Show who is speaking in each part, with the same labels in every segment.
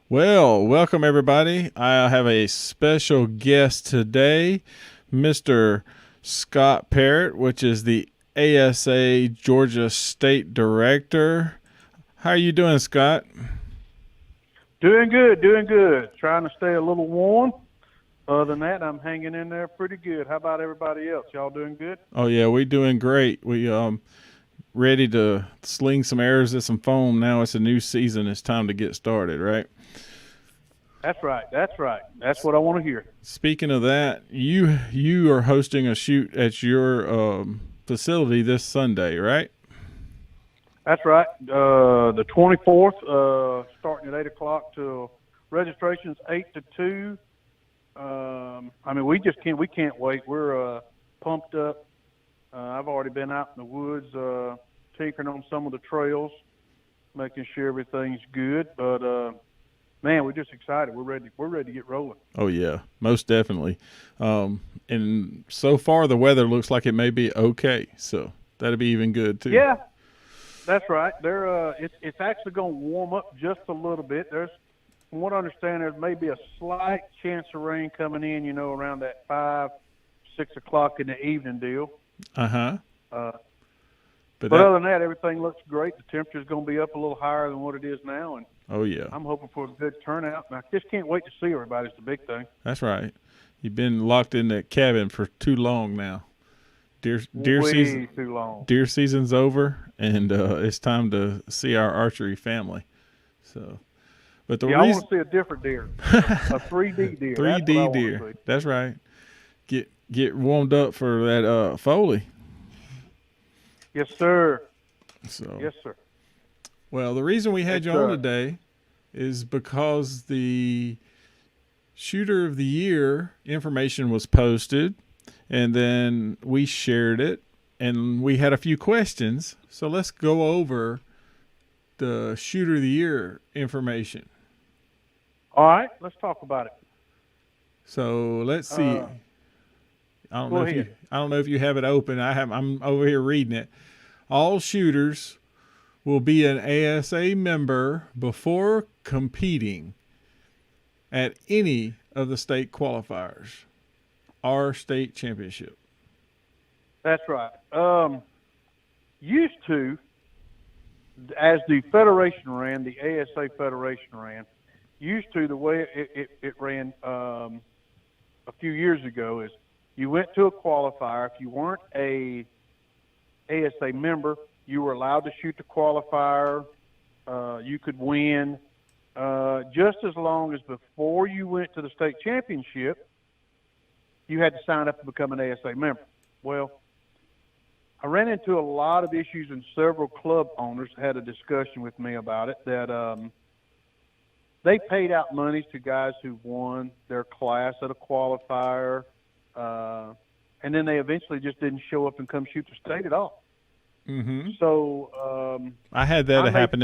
Speaker 1: Well, welcome everybody. I have a special guest today, Mr. Scott Parrott, which is the ASA Georgia State Director. How are you doing, Scott?
Speaker 2: Doing good. Trying to stay a little warm. Other than that, I'm hanging in there pretty good. How about everybody else? Y'all doing good?
Speaker 1: Oh yeah, we doing great. We ready to sling some arrows at some foam. Now it's a new season. It's time to get started, right?
Speaker 2: That's right. That's what I want to hear.
Speaker 1: Speaking of that, you are hosting a shoot at your facility this Sunday, right?
Speaker 2: That's right. The 24th, starting at 8 o'clock till registration's 8 to 2. We can't wait. We're pumped up. I've already been out in the woods tinkering on some of the trails, making sure everything's good. But man, we're just excited. We're ready to get rolling.
Speaker 1: Oh yeah, most definitely. And so far the weather looks like it may be okay, so that'll be even good too.
Speaker 2: Yeah, that's right. It's actually going to warm up just a little bit. From what I understand, there may be a slight chance of rain coming in, around that 5, 6 o'clock in the evening deal.
Speaker 1: But
Speaker 2: other than that, everything looks great. The temperature's going to be up a little higher than what it is now, and
Speaker 1: oh yeah,
Speaker 2: I'm hoping for a good turnout. And I just can't wait to see everybody. It's the big thing.
Speaker 1: That's right. You've been locked in that cabin for too long now. Deer season,
Speaker 2: too long.
Speaker 1: Deer season's over, and it's time to see our archery family. So, but
Speaker 2: I want to see a different deer, a 3D deer.
Speaker 1: 3D deer. That's right. Get warmed up for that Foley.
Speaker 2: Yes, sir.
Speaker 1: Yes, sir. Well, the reason we had you on today is because the Shooter of the Year information was posted, and then we shared it, and we had a few questions. So let's go over the Shooter of the Year information.
Speaker 2: All right, let's talk about it.
Speaker 1: So let's see. I don't know if you have it open. I'm over here reading it. All shooters will be an ASA member before competing at any of the state qualifiers, our state championship.
Speaker 2: That's right. Used to, as the Federation ran, the ASA Federation ran, the way it ran a few years ago is you went to a qualifier. If you weren't a ASA member, you were allowed to shoot the qualifier. You could win just as long as before you went to the state championship, you had to sign up to become an ASA member. Well, I ran into a lot of issues, and several club owners had a discussion with me about it, that they paid out monies to guys who won their class at a qualifier, and then they eventually just didn't show up and come shoot the state at all.
Speaker 1: Mm-hmm.
Speaker 2: So
Speaker 1: I had that happen.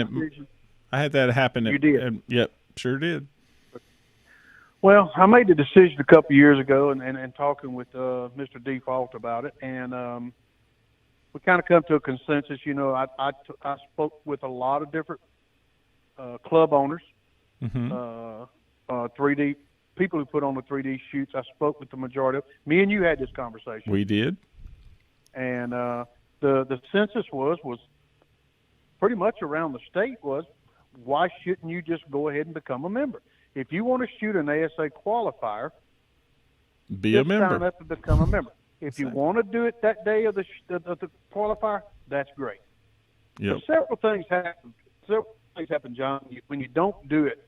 Speaker 2: You did?
Speaker 1: Yep, sure did.
Speaker 2: Well, I made the decision a couple of years ago, and talking with Mr. Default about it, and we kind of come to a consensus. I spoke with a lot of different club owners, 3D people who put on the 3D shoots. I spoke with the majority of them. Me and you had this conversation.
Speaker 1: We did.
Speaker 2: And the census was pretty much around the state was, why shouldn't you just go ahead and become a member? If you want to shoot an ASA qualifier,
Speaker 1: be a member.
Speaker 2: Sign up to become a member. If you want to do it that day of the qualifier, that's great.
Speaker 1: Yep.
Speaker 2: But several things happen, John, when you don't do it.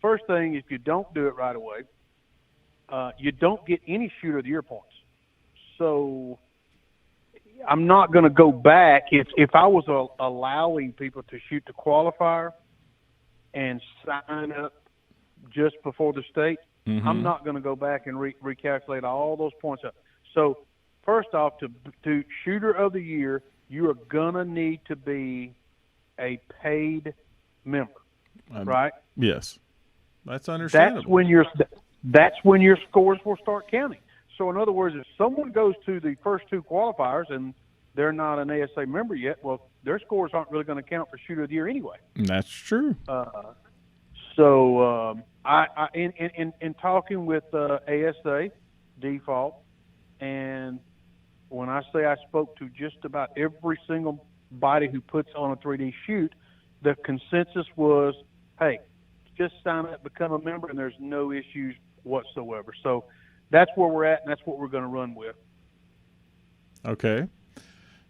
Speaker 2: First thing, if you don't do it right away, you don't get any Shooter of the Year points. So I'm not going to go back. If I was allowing people to shoot the qualifier and sign up just before the state, I'm not going to go back and recalculate all those points up. So first off, to Shooter of the Year, you are going to need to be a paid member, right?
Speaker 1: Yes. That's understandable.
Speaker 2: That's when your scores will start counting. So in other words, if someone goes to the first two qualifiers and they're not an ASA member yet, well, their scores aren't really going to count for Shooter of the Year anyway.
Speaker 1: That's true.
Speaker 2: So in talking with ASA default, and when I say I spoke to just about every single body who puts on a 3D shoot, the consensus was, hey, just sign up, become a member, and there's no issues whatsoever. So that's where we're at, and that's what we're going to run with.
Speaker 1: Okay.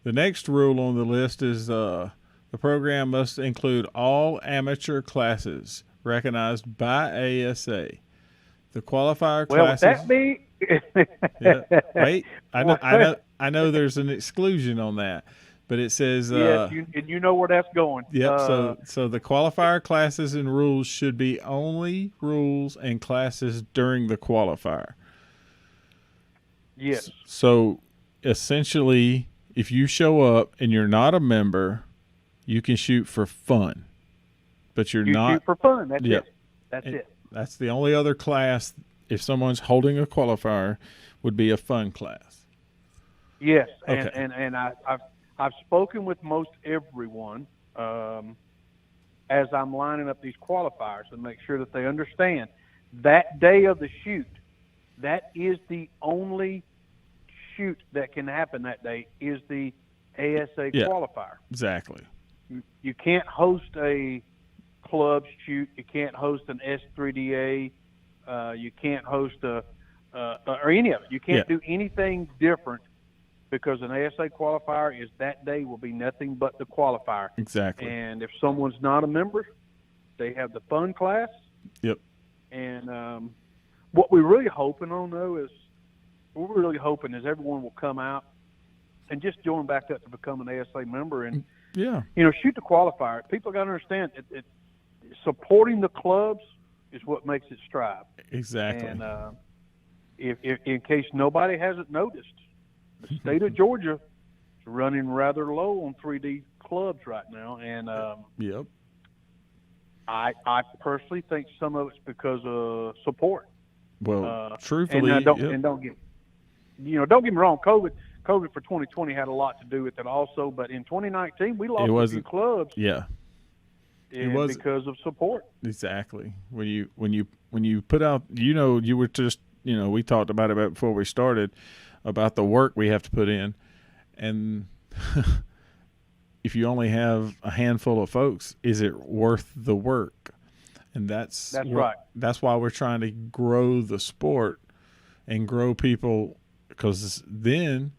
Speaker 1: The next rule on the list is the program must include all amateur classes recognized by ASA. The qualifier classes.
Speaker 2: Well, would that be?
Speaker 1: Yeah. Wait, I know there's an exclusion on that, but it says.
Speaker 2: Yes, you know where that's going.
Speaker 1: Yep. So the qualifier classes and rules should be only rules and classes during the qualifier.
Speaker 2: Yes.
Speaker 1: So essentially, if you show up and you're not a member, you can shoot for fun, but you shoot
Speaker 2: for fun. That's it. That's it.
Speaker 1: That's the only other class, if someone's holding a qualifier, would be a fun class.
Speaker 2: Yes,
Speaker 1: okay.
Speaker 2: and I've spoken with most everyone as I'm lining up these qualifiers to make sure that they understand that day of the shoot, that is the only shoot that can happen that day is the ASA qualifier.
Speaker 1: Exactly.
Speaker 2: You can't host a club shoot. You can't host an S3DA. You can't host or any of it. You can't do anything different because an ASA qualifier is that day will be nothing but the qualifier.
Speaker 1: Exactly.
Speaker 2: And if someone's not a member, they have the fun class.
Speaker 1: Yep.
Speaker 2: And what we're really hoping on, though, is everyone will come out and just join back up to become an ASA member and, shoot the qualifier. People got to understand it, supporting the clubs is what makes it strive.
Speaker 1: Exactly.
Speaker 2: And if in case nobody hasn't noticed, the state of Georgia is running rather low on 3D clubs right now. And I personally think some of it's because of support.
Speaker 1: Well, truthfully,
Speaker 2: don't get me wrong. COVID for 2020 had a lot to do with it also, but in 2019 we lost a few clubs.
Speaker 1: Yeah,
Speaker 2: it was because of support.
Speaker 1: Exactly. When you put out, you were just, we talked about it before we started about the work we have to put in, and if you only have a handful of folks, is it worth the work? And that's
Speaker 2: right.
Speaker 1: That's why we're trying to grow the sport and grow people, because then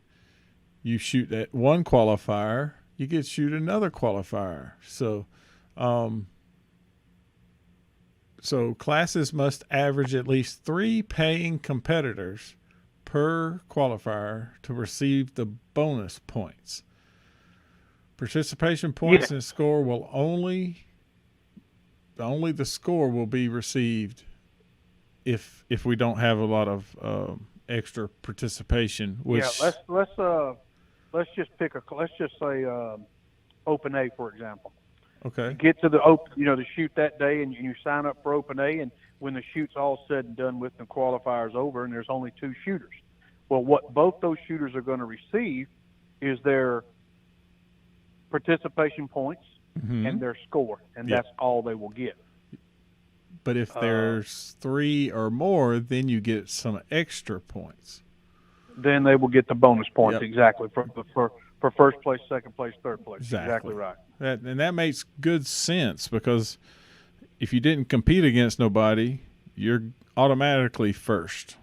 Speaker 1: you shoot that one qualifier, you get to shoot another qualifier. So classes must average at least 3 paying competitors per qualifier to receive the bonus points. Participation points and score will only the score will be received if we don't have a lot of extra participation. Which
Speaker 2: let's just say Open A, for example.
Speaker 1: Okay.
Speaker 2: You get to the open, the shoot that day, and you sign up for Open A, and when the shoot's all said and done with, the qualifier's over, and there's only 2 shooters. Well, what both those shooters are going to receive is their participation points and their score, and that's all they will get.
Speaker 1: But if there's 3 or more, then you get some extra points.
Speaker 2: Then they will get the bonus points, exactly, for first place, second place, third place. Exactly right.
Speaker 1: And that makes good sense, because if you didn't compete against nobody, you're automatically first.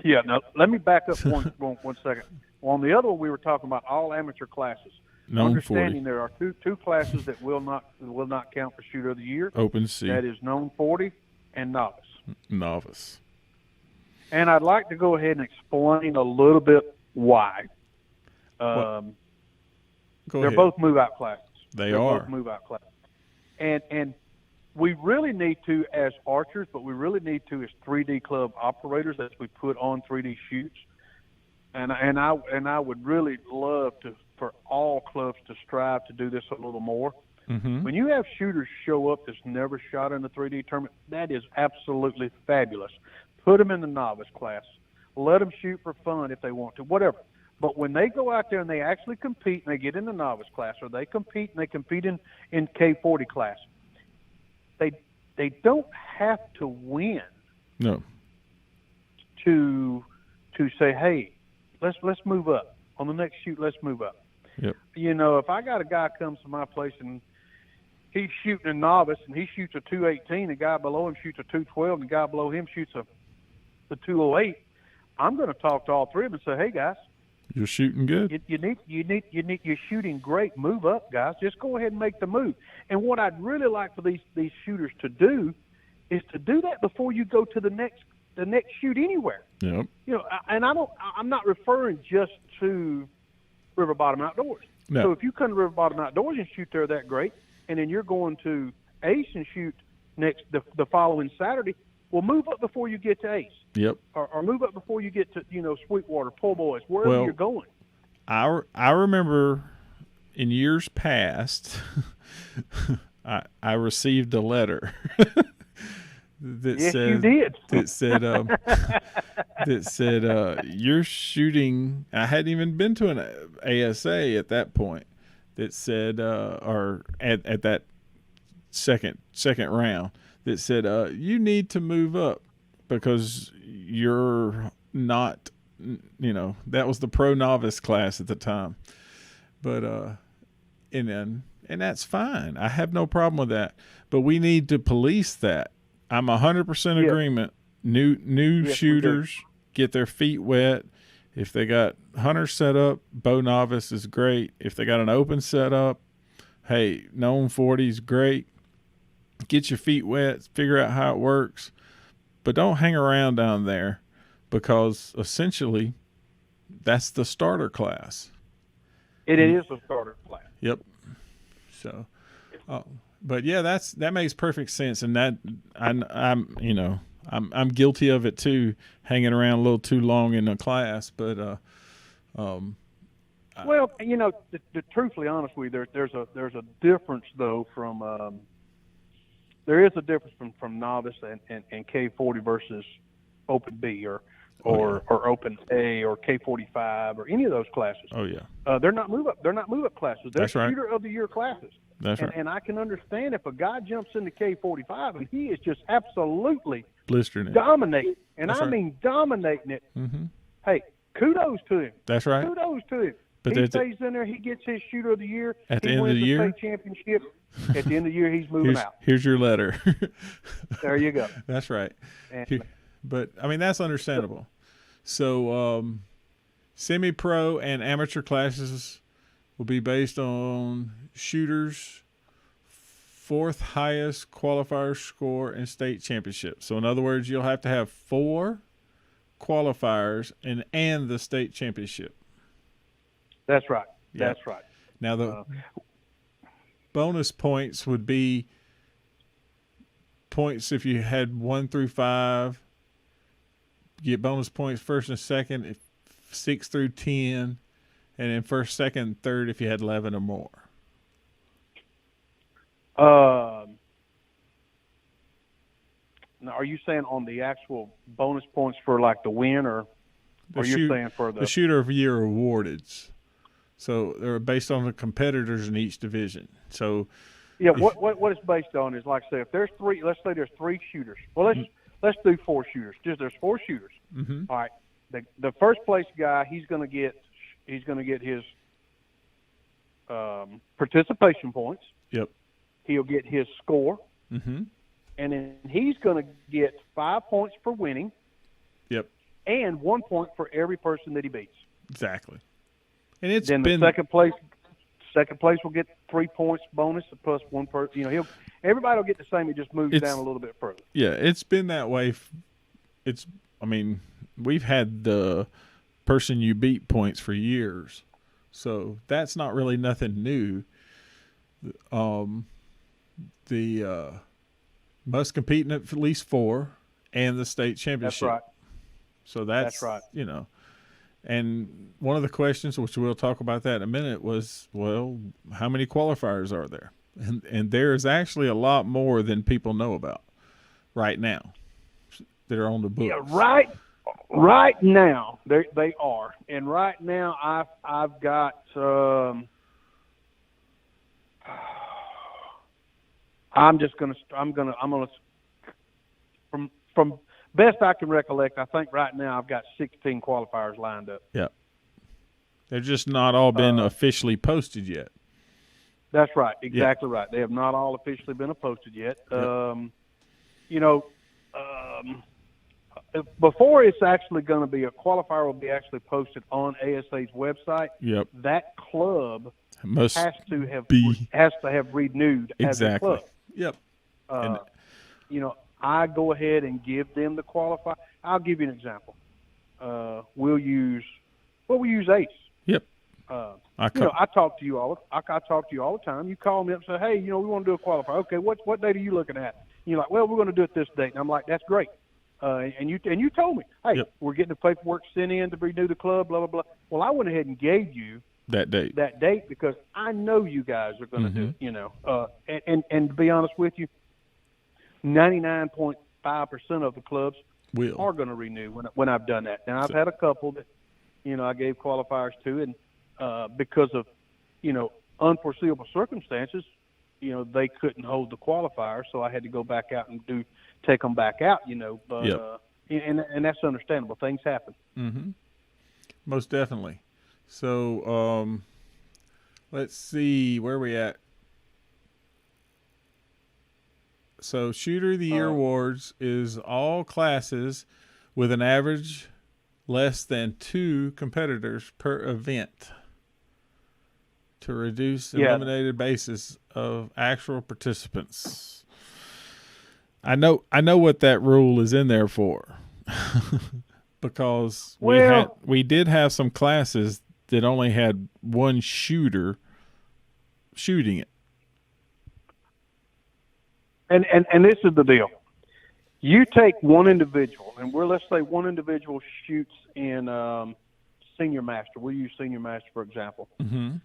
Speaker 2: Yeah, now let me back up one second. Well, on the other one, we were talking about all amateur classes. Understanding 40. There are two classes that will not count for Shooter of the Year.
Speaker 1: Open C.
Speaker 2: That is known 40 and novice.
Speaker 1: Novice.
Speaker 2: And I'd like to go ahead and explain a little bit why. They're both move-out classes.
Speaker 1: They're are
Speaker 2: both move-out classes. And we really need to, as archers, but we really need to as 3D club operators, as we put on 3D shoots. And I would really love for all clubs to strive to do this a little more.
Speaker 1: Mm-hmm.
Speaker 2: When you have shooters show up that's never shot in the 3D tournament, that is absolutely fabulous. Put them in the novice class. Let them shoot for fun if they want to, whatever. But when they go out there and they actually compete and they get in the novice class, or they compete in K40 class, they don't have to win.
Speaker 1: No.
Speaker 2: To say, hey, let's move up on the next shoot. Let's move up.
Speaker 1: Yep.
Speaker 2: You know, if I got a guy comes to my place and he's shooting a novice and he shoots a 218, the guy below him shoots a 212, and the guy below him shoots the 208, I'm going to talk to all three of them and say, hey guys,
Speaker 1: you're shooting good.
Speaker 2: You're shooting great. Move up, guys. Just go ahead and make the move. And what I'd really like for these shooters to do is to do that before you go to the next shoot anywhere.
Speaker 1: Yep.
Speaker 2: You know, and I'm not referring just to River Bottom Outdoors.
Speaker 1: No.
Speaker 2: So if you come to River Bottom Outdoors and shoot there that great, and then you're going to Ace and shoot the following Saturday, well, move up before you get to Ace.
Speaker 1: Yep.
Speaker 2: Or move up before you get to, you know, Sweetwater, Po' Boys, wherever you're going.
Speaker 1: I remember in years past, I received a letter that
Speaker 2: yes,
Speaker 1: said,
Speaker 2: you did.
Speaker 1: that said you're shooting. I hadn't even been to an ASA at that point. That said, or at that second round, that said you need to move up because you're not. You know, that was the pro novice class at the time, but and that's fine. I have no problem with that. But we need to police that. I'm 100% agreement. New shooters get their feet wet. If they got hunter set up, bow novice is great. If they got an open setup, hey, known 40 is great. Get your feet wet, figure out how it works. But don't hang around down there because essentially that's the starter class.
Speaker 2: It is a starter class.
Speaker 1: Yep. So, but yeah, that makes perfect sense, and that I'm guilty of it too, hanging around a little too long in a class. But
Speaker 2: well, you know, to truthfully honest with you, there's a difference though from there is a difference from novice and K40 versus Open B or Open A or K45 or any of those classes.
Speaker 1: Oh yeah.
Speaker 2: They're not move up classes. They're
Speaker 1: That's right.
Speaker 2: shooter of the year classes.
Speaker 1: That's right.
Speaker 2: And I can understand if a guy jumps into K45 and he is just absolutely
Speaker 1: blistering it,
Speaker 2: dominating, and
Speaker 1: That's
Speaker 2: I
Speaker 1: right.
Speaker 2: mean dominating it.
Speaker 1: Mm-hmm.
Speaker 2: Hey, kudos to him.
Speaker 1: That's right.
Speaker 2: Kudos to him.
Speaker 1: But
Speaker 2: he stays in there. He gets his shooter of the year.
Speaker 1: At the
Speaker 2: he
Speaker 1: end of
Speaker 2: wins
Speaker 1: the year,
Speaker 2: state championship. At the end of the year, he's moving out.
Speaker 1: Here's your letter.
Speaker 2: There you go.
Speaker 1: That's right.
Speaker 2: And,
Speaker 1: but I mean, that's understandable. So, semi-pro and amateur classes will be based on shooters' fourth highest qualifier score in state championship. So, in other words, you'll have to have 4 qualifiers and the state championship.
Speaker 2: That's right.
Speaker 1: Yep.
Speaker 2: That's right.
Speaker 1: Now, the bonus points would be points if you had 1 through 5. You get bonus points first and second, if 6 through 10, and then first, second, and third if you had 11 or more.
Speaker 2: Now, are you saying on the actual bonus points for like the win, or you're saying for the
Speaker 1: shooter of the year awarded? So they're based on the competitors in each division. So
Speaker 2: yeah, what it's based on is, like I say, if there's 3, let's say there's 3 shooters. Well, let's do 4 shooters. Just there's 4 shooters.
Speaker 1: Mm-hmm.
Speaker 2: All right, the first place guy, he's going to get his participation points.
Speaker 1: Yep.
Speaker 2: He'll get his score.
Speaker 1: Mm-hmm.
Speaker 2: And then he's going to get 5 points for winning.
Speaker 1: Yep.
Speaker 2: And 1 point for every person that he beats.
Speaker 1: Exactly. And it's
Speaker 2: then
Speaker 1: been
Speaker 2: the second place will get 3 points bonus plus 1 per. You know, everybody will get the same. It just moves down a little bit further.
Speaker 1: Yeah, it's been that way. I mean, we've had the person you beat points for years, so that's not really nothing new. The must compete in at least 4 and the state championship.
Speaker 2: That's right.
Speaker 1: So that's
Speaker 2: right.
Speaker 1: You know, and one of the questions, which we'll talk about that in a minute, was, well, how many qualifiers are there? And there's actually a lot more than people know about right now that are on the books.
Speaker 2: Yeah, right now they are, and right now I've got I'm gonna from best I can recollect, I think right now I've got 16 qualifiers lined up.
Speaker 1: Yeah, they're just not all been officially posted yet.
Speaker 2: That's right, exactly right. They have not all officially been posted yet. Before it's actually going to be a qualifier will be actually posted on ASA's website.
Speaker 1: Yep.
Speaker 2: That club has to have renewed as a club.
Speaker 1: Yep.
Speaker 2: I go ahead and give them the qualifier. I'll give you an example. We use ACE.
Speaker 1: Yep.
Speaker 2: I talk to you all the time. You call me up and say, hey, we want to do a qualifier. Okay, what date are you looking at? And you're like, well, we're going to do it this date. And I'm like, that's great. And you told me, hey, we're getting the paperwork sent in to renew the club, blah, blah, blah. Well, I went ahead and gave you
Speaker 1: that
Speaker 2: date because I know you guys are going to do it, and to be honest with you, 99.5% of the clubs are going to renew when I've done that. Now, I've had a couple that, I gave qualifiers to, and because of, unforeseeable circumstances, they couldn't hold the qualifier, so I had to go back out and take them back out, but and that's understandable. Things happen.
Speaker 1: Mm-hmm. Most definitely. So let's see where we at. So Shooter of the Year awards is all classes with an average less than 2 competitors per event to reduce the eliminated basis of actual participants. I know what that rule is in there for. Because we did have some classes that only had one shooter shooting it.
Speaker 2: And this is the deal. You take one individual, and let's say one individual shoots in Senior Master. We'll use Senior Master, for example.
Speaker 1: Mm-hmm.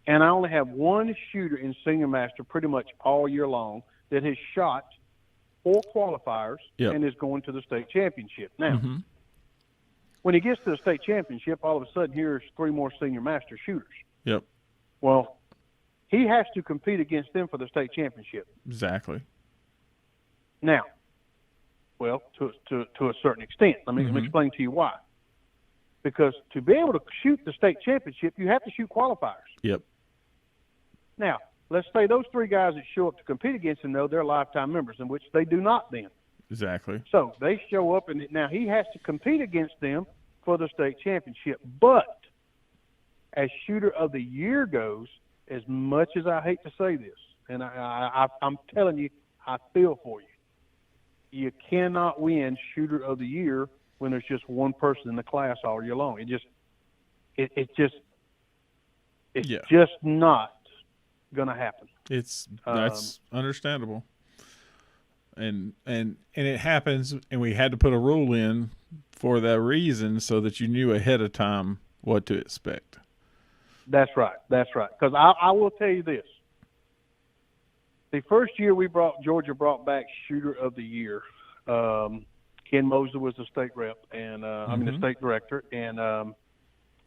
Speaker 2: And I only have one shooter in Senior Master pretty much all year long that has shot 4 qualifiers and is going to the state championship. Now, when he gets to the state championship, all of a sudden here's 3 more Senior Master shooters.
Speaker 1: Yep.
Speaker 2: Well, he has to compete against them for the state championship.
Speaker 1: Exactly.
Speaker 2: Now, well, to a certain extent. Let me explain to you why. Because to be able to shoot the state championship, you have to shoot qualifiers.
Speaker 1: Yep.
Speaker 2: Now, let's say those 3 guys that show up to compete against him, they're lifetime members, in which they do not then.
Speaker 1: Exactly.
Speaker 2: So they show up, and now he has to compete against them for the state championship. But as Shooter of the Year goes, as much as I hate to say this, and I'm telling you, I feel for you. You cannot win Shooter of the Year when there's just one person in the class all year long. It's just not going to happen.
Speaker 1: That's understandable. And it happens, and we had to put a rule in for that reason so that you knew ahead of time what to expect.
Speaker 2: That's right. Because I will tell you this. The first year Georgia brought back Shooter of the Year, Ken Mosley was the state rep, and the state director, and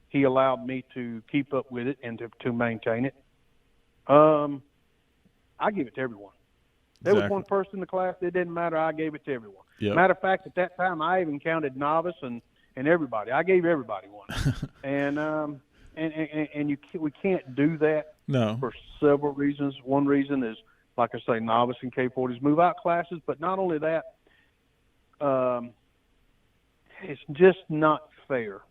Speaker 2: he allowed me to keep up with it and to maintain it. I give it to everyone. There was one person in the class, it didn't matter. I gave it to everyone.
Speaker 1: Yep.
Speaker 2: Matter of fact, at that time, I even counted novice and everybody. I gave everybody one. and we can't do that for several reasons. One reason is, like I say, novice and K-40s move out classes. But not only that, it's just not fair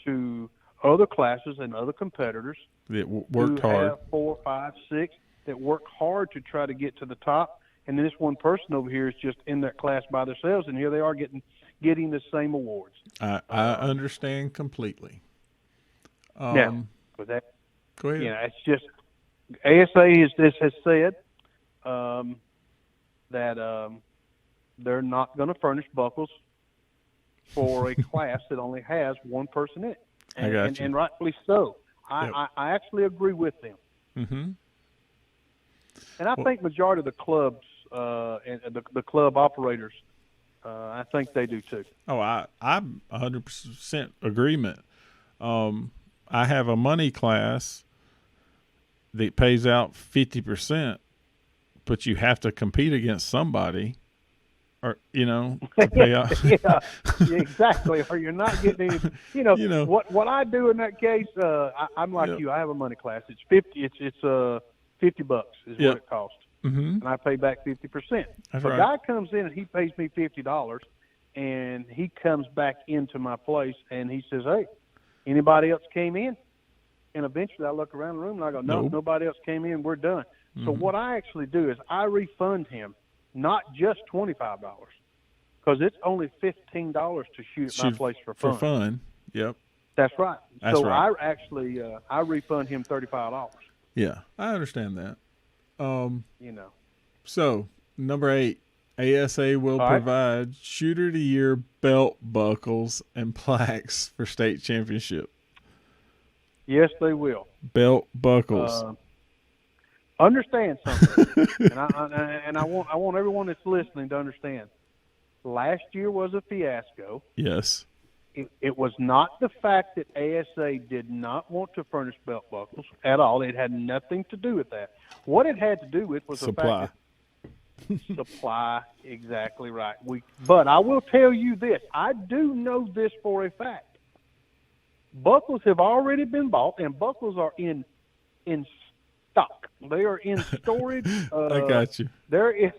Speaker 2: to other classes and other competitors
Speaker 1: that worked hard.
Speaker 2: Have 4, 5, 6 that work hard to try to get to the top. And then this one person over here is just in that class by themselves, and here they are getting the same awards.
Speaker 1: I understand completely.
Speaker 2: Now, with that,
Speaker 1: go ahead.
Speaker 2: It's just ASA has said that they're not going to furnish buckles for a class that only has one person in it, and rightfully so. I actually agree with them.
Speaker 1: Mm-hmm.
Speaker 2: And I think majority of the clubs and the club operators, I think they do too.
Speaker 1: Oh, I'm 100% agreement. I have a money class that pays out 50%, but you have to compete against somebody, or to pay out.
Speaker 2: Yeah, exactly. Or you're not getting any. What I do in that case, I'm like you. I have a money class. It's $50. It's $50 is what it costs, and I pay back 50%.
Speaker 1: That's
Speaker 2: A
Speaker 1: right.
Speaker 2: guy comes in and he pays me $50, and he comes back into my place and he says, "Hey, anybody else came in?" And eventually I look around the room and I go, "No,
Speaker 1: Nope.
Speaker 2: nobody else came in. We're done." So what I actually do is I refund him not just $25, because it's only $15 to shoot at my place for fun.
Speaker 1: For fun, yep.
Speaker 2: That's right.
Speaker 1: That's
Speaker 2: so
Speaker 1: right.
Speaker 2: I actually I refund him $35.
Speaker 1: Yeah, I understand that. So number 8, ASA will provide Shooter of the Year belt buckles and plaques for state championship.
Speaker 2: Yes, they will.
Speaker 1: Belt buckles.
Speaker 2: Understand something, and I want everyone that's listening to understand. Last year was a fiasco.
Speaker 1: Yes.
Speaker 2: It was not the fact that ASA did not want to furnish belt buckles at all. It had nothing to do with that. What it had to do with was
Speaker 1: supply.
Speaker 2: The fact that supply, exactly right. But I will tell you this. I do know this for a fact. Buckles have already been bought, and buckles are in stock. They are in storage.
Speaker 1: I got you.
Speaker 2: There is.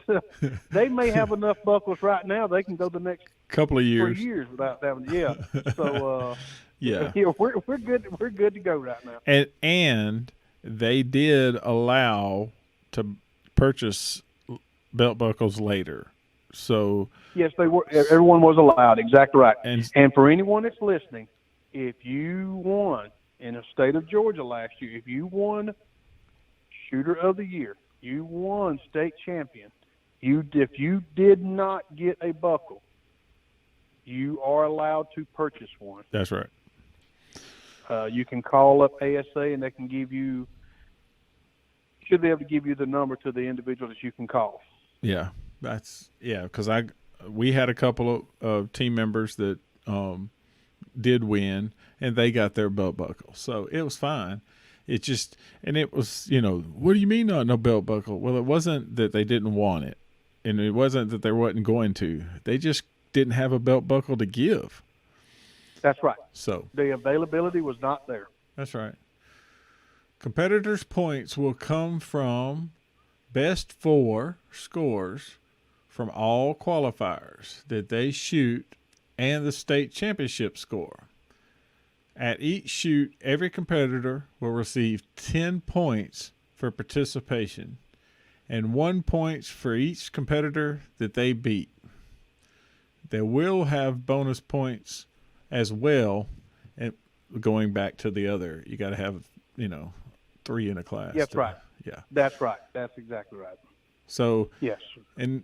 Speaker 2: They may have enough buckles right now. They can go the next
Speaker 1: couple of years.
Speaker 2: 3 years without having. Yeah. So.
Speaker 1: Yeah.
Speaker 2: We're good. We're good to go right now.
Speaker 1: And they did allow to purchase belt buckles later. So.
Speaker 2: Yes, they were. Everyone was allowed. Exactly right.
Speaker 1: And
Speaker 2: for anyone that's listening, if you won in the state of Georgia last year, if you won Shooter of the Year, you won state champion. If you did not get a buckle, you are allowed to purchase one.
Speaker 1: That's right.
Speaker 2: You can call up ASA and they can should be able to give you the number to the individual that you can call.
Speaker 1: Yeah, because we had a couple of team members that did win, and they got their belt buckle, so it was fine. It just, and it was, what do you mean no belt buckle? Well, it wasn't that they didn't want it, and it wasn't that they wasn't going to. They just didn't have a belt buckle to give.
Speaker 2: That's right.
Speaker 1: So
Speaker 2: the availability was not there.
Speaker 1: That's right. Competitors' points will come from best 4 scores from all qualifiers that they shoot and the state championship score. At each shoot, every competitor will receive 10 points for participation and 1 point for each competitor that they beat. They will have bonus points as well, and going back to the other, you got to have 3 in a class.
Speaker 2: That's right.
Speaker 1: Yeah,
Speaker 2: that's right. That's exactly right.
Speaker 1: So
Speaker 2: yes,
Speaker 1: and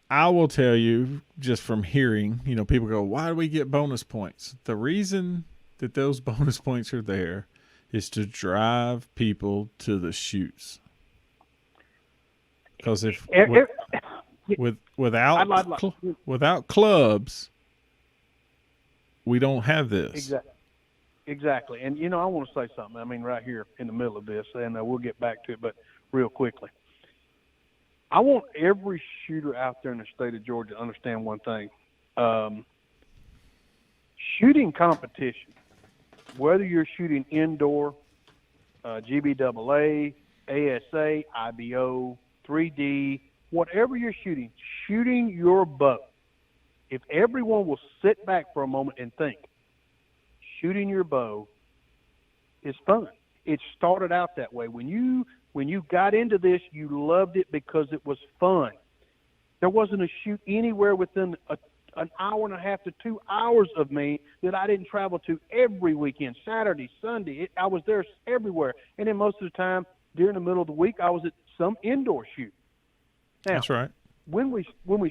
Speaker 1: I will tell you just from hearing, people go, why do we get bonus points? The reason that those bonus points are there is to drive people to the shoots. Because without clubs, we don't have this.
Speaker 2: Exactly. And, I want to say something. I mean, right here in the middle of this, and we'll get back to it, but real quickly. I want every shooter out there in the state of Georgia to understand one thing. Shooting competition, whether you're shooting indoor, GBAA, ASA, IBO, 3D, whatever you're shooting your bow. If everyone will sit back for a moment and think, shooting your bow is fun. It started out that way. When you got into this, you loved it because it was fun. There wasn't a shoot anywhere within an hour and a half to 2 hours of me that I didn't travel to every weekend, Saturday, Sunday. I was there everywhere. And then most of the time, during the middle of the week, I was at some indoor shoot. Now,
Speaker 1: that's right.
Speaker 2: When we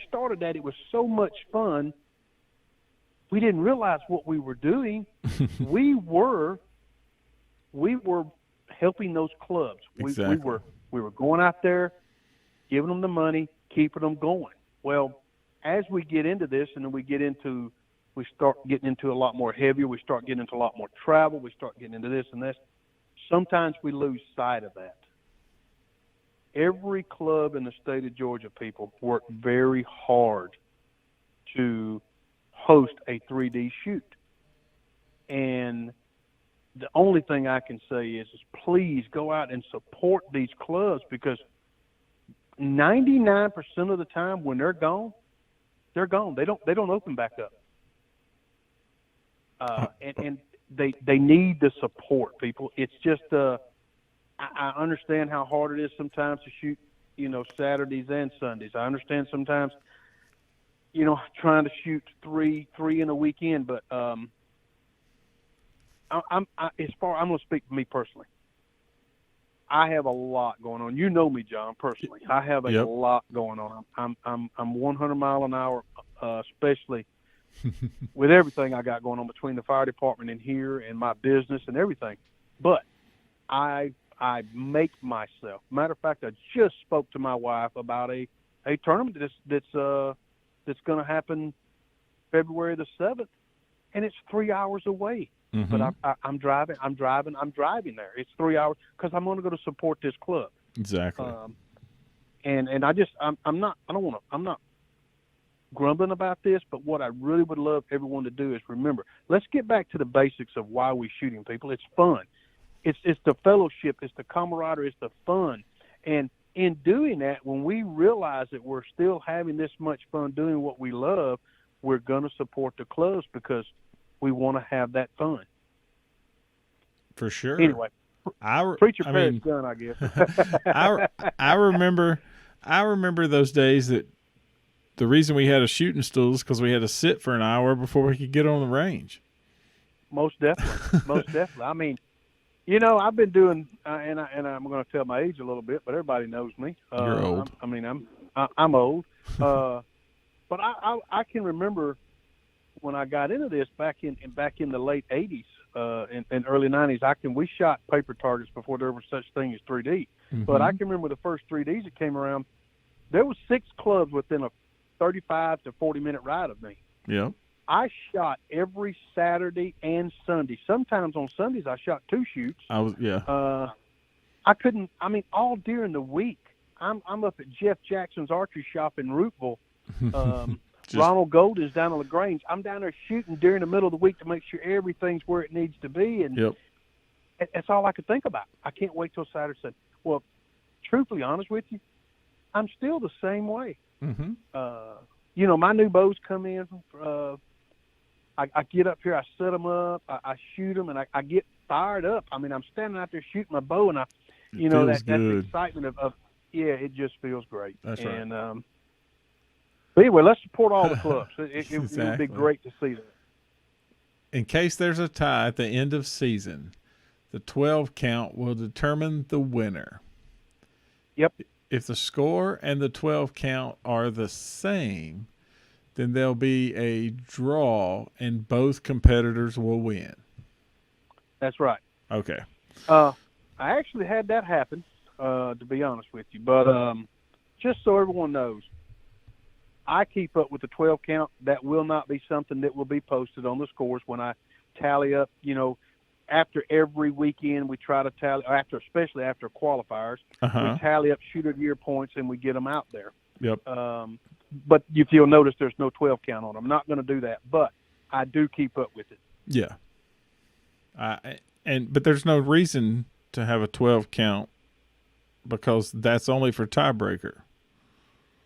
Speaker 2: started that, it was so much fun. We didn't realize what we were doing. we were helping those clubs.
Speaker 1: Exactly.
Speaker 2: We were going out there, giving them the money, keeping them going. Well, as we get into this, and then we start getting into a lot more heavier, we start getting into a lot more travel, we start getting into this and this, sometimes we lose sight of that. Every club in the state of Georgia, people, work very hard to host a 3D shoot. And the only thing I can say is please go out and support these clubs, because 99% of the time when they're gone, they're gone. They don't open back up. And they need the support, people. It's just I understand how hard it is sometimes to shoot, Saturdays and Sundays. I understand sometimes, trying to shoot three in a weekend, but I'm going to speak for me personally. I have a lot going on. You know me, John, personally. I have a lot going on. I'm 100 mile an hour, especially with everything I got going on between the fire department and here and my business and everything. But I make myself. Matter of fact, I just spoke to my wife about a tournament that's going to happen February the 7th, and it's 3 hours away. Mm-hmm. But I'm driving there. It's 3 hours because I'm going to go to support this club.
Speaker 1: Exactly.
Speaker 2: And I'm not grumbling about this, but what I really would love everyone to do is remember, let's get back to the basics of why we're shooting, people. It's fun. It's the fellowship. It's the camaraderie. It's the fun. And in doing that, when we realize that we're still having this much fun doing what we love, we're going to support the clubs because we want to have that fun.
Speaker 1: For sure.
Speaker 2: Anyway, preacher Parrott's done, I guess.
Speaker 1: I remember those days that the reason we had a shooting stool is because we had to sit for an hour before we could get on the range.
Speaker 2: Most definitely. Most definitely. I mean, I've been doing, and I'm going to tell my age a little bit, but everybody knows me.
Speaker 1: You're old.
Speaker 2: I'm old. But I can remember when I got into this back in the late 80s and early 90s. We shot paper targets before there was such thing as 3D. Mm-hmm. But I can remember the first 3Ds that came around. There was 6 clubs within a 35 to 40-minute ride of me.
Speaker 1: Yeah.
Speaker 2: I shot every Saturday and Sunday. Sometimes on Sundays I shot 2 shoots. I couldn't. I mean, all during the week. I'm up at Jeff Jackson's archery shop in Rooteville. Ronald Gold is down on LaGrange. I'm down there shooting during the middle of the week to make sure everything's where it needs to be. And that's all I could think about. I can't wait till Saturday. Well, truthfully honest with you, I'm still the same way.
Speaker 1: Mm-hmm.
Speaker 2: My new bows come in. I get up here, I set them up, I shoot them, and I get fired up. I mean, I'm standing out there shooting my bow, and that excitement of it just feels great.
Speaker 1: That's right.
Speaker 2: And but anyway, let's support all the clubs. It would be great to see that.
Speaker 1: In case there's a tie at the end of season, the 12 count will determine the winner.
Speaker 2: Yep.
Speaker 1: If the score and the 12 count are the same, then there'll be a draw and both competitors will win.
Speaker 2: That's right.
Speaker 1: Okay.
Speaker 2: I actually had that happen, to be honest with you. But just so everyone knows, I keep up with the 12 count. That will not be something that will be posted on the scores when I tally up. After every weekend, we try to tally, especially after qualifiers, we tally up shooter of the year points and we get them out there.
Speaker 1: Yep.
Speaker 2: But if you'll notice, there's no 12 count on them. I'm not going to do that, but I do keep up with it.
Speaker 1: Yeah. But there's no reason to have a 12 count because that's only for tiebreaker.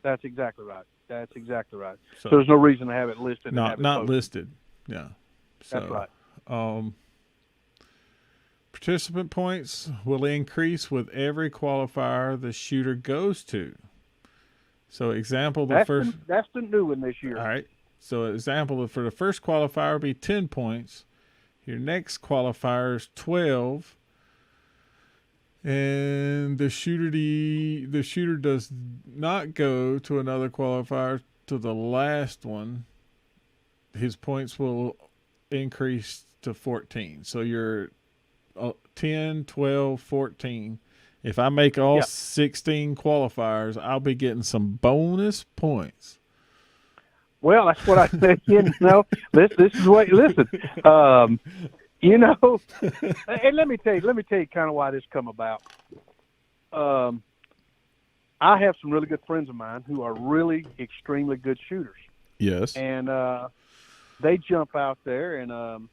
Speaker 2: That's exactly right. So there's no reason to have it listed.
Speaker 1: Not listed. Yeah.
Speaker 2: That's right.
Speaker 1: Participant points will increase with every qualifier the shooter goes to. So example, that's
Speaker 2: the new one this year.
Speaker 1: All right. So example, for the first qualifier will be 10 points. Your next qualifier is 12. And the shooter does not go to another qualifier to the last one. His points will increase to 14. So you're 10, 12, 14. If I make all 16 qualifiers, I'll be getting some bonus points.
Speaker 2: Well, that's what I said. This is what. Listen, and let me tell you kind of why this come about. I have some really good friends of mine who are really extremely good shooters.
Speaker 1: Yes.
Speaker 2: And they jump out there and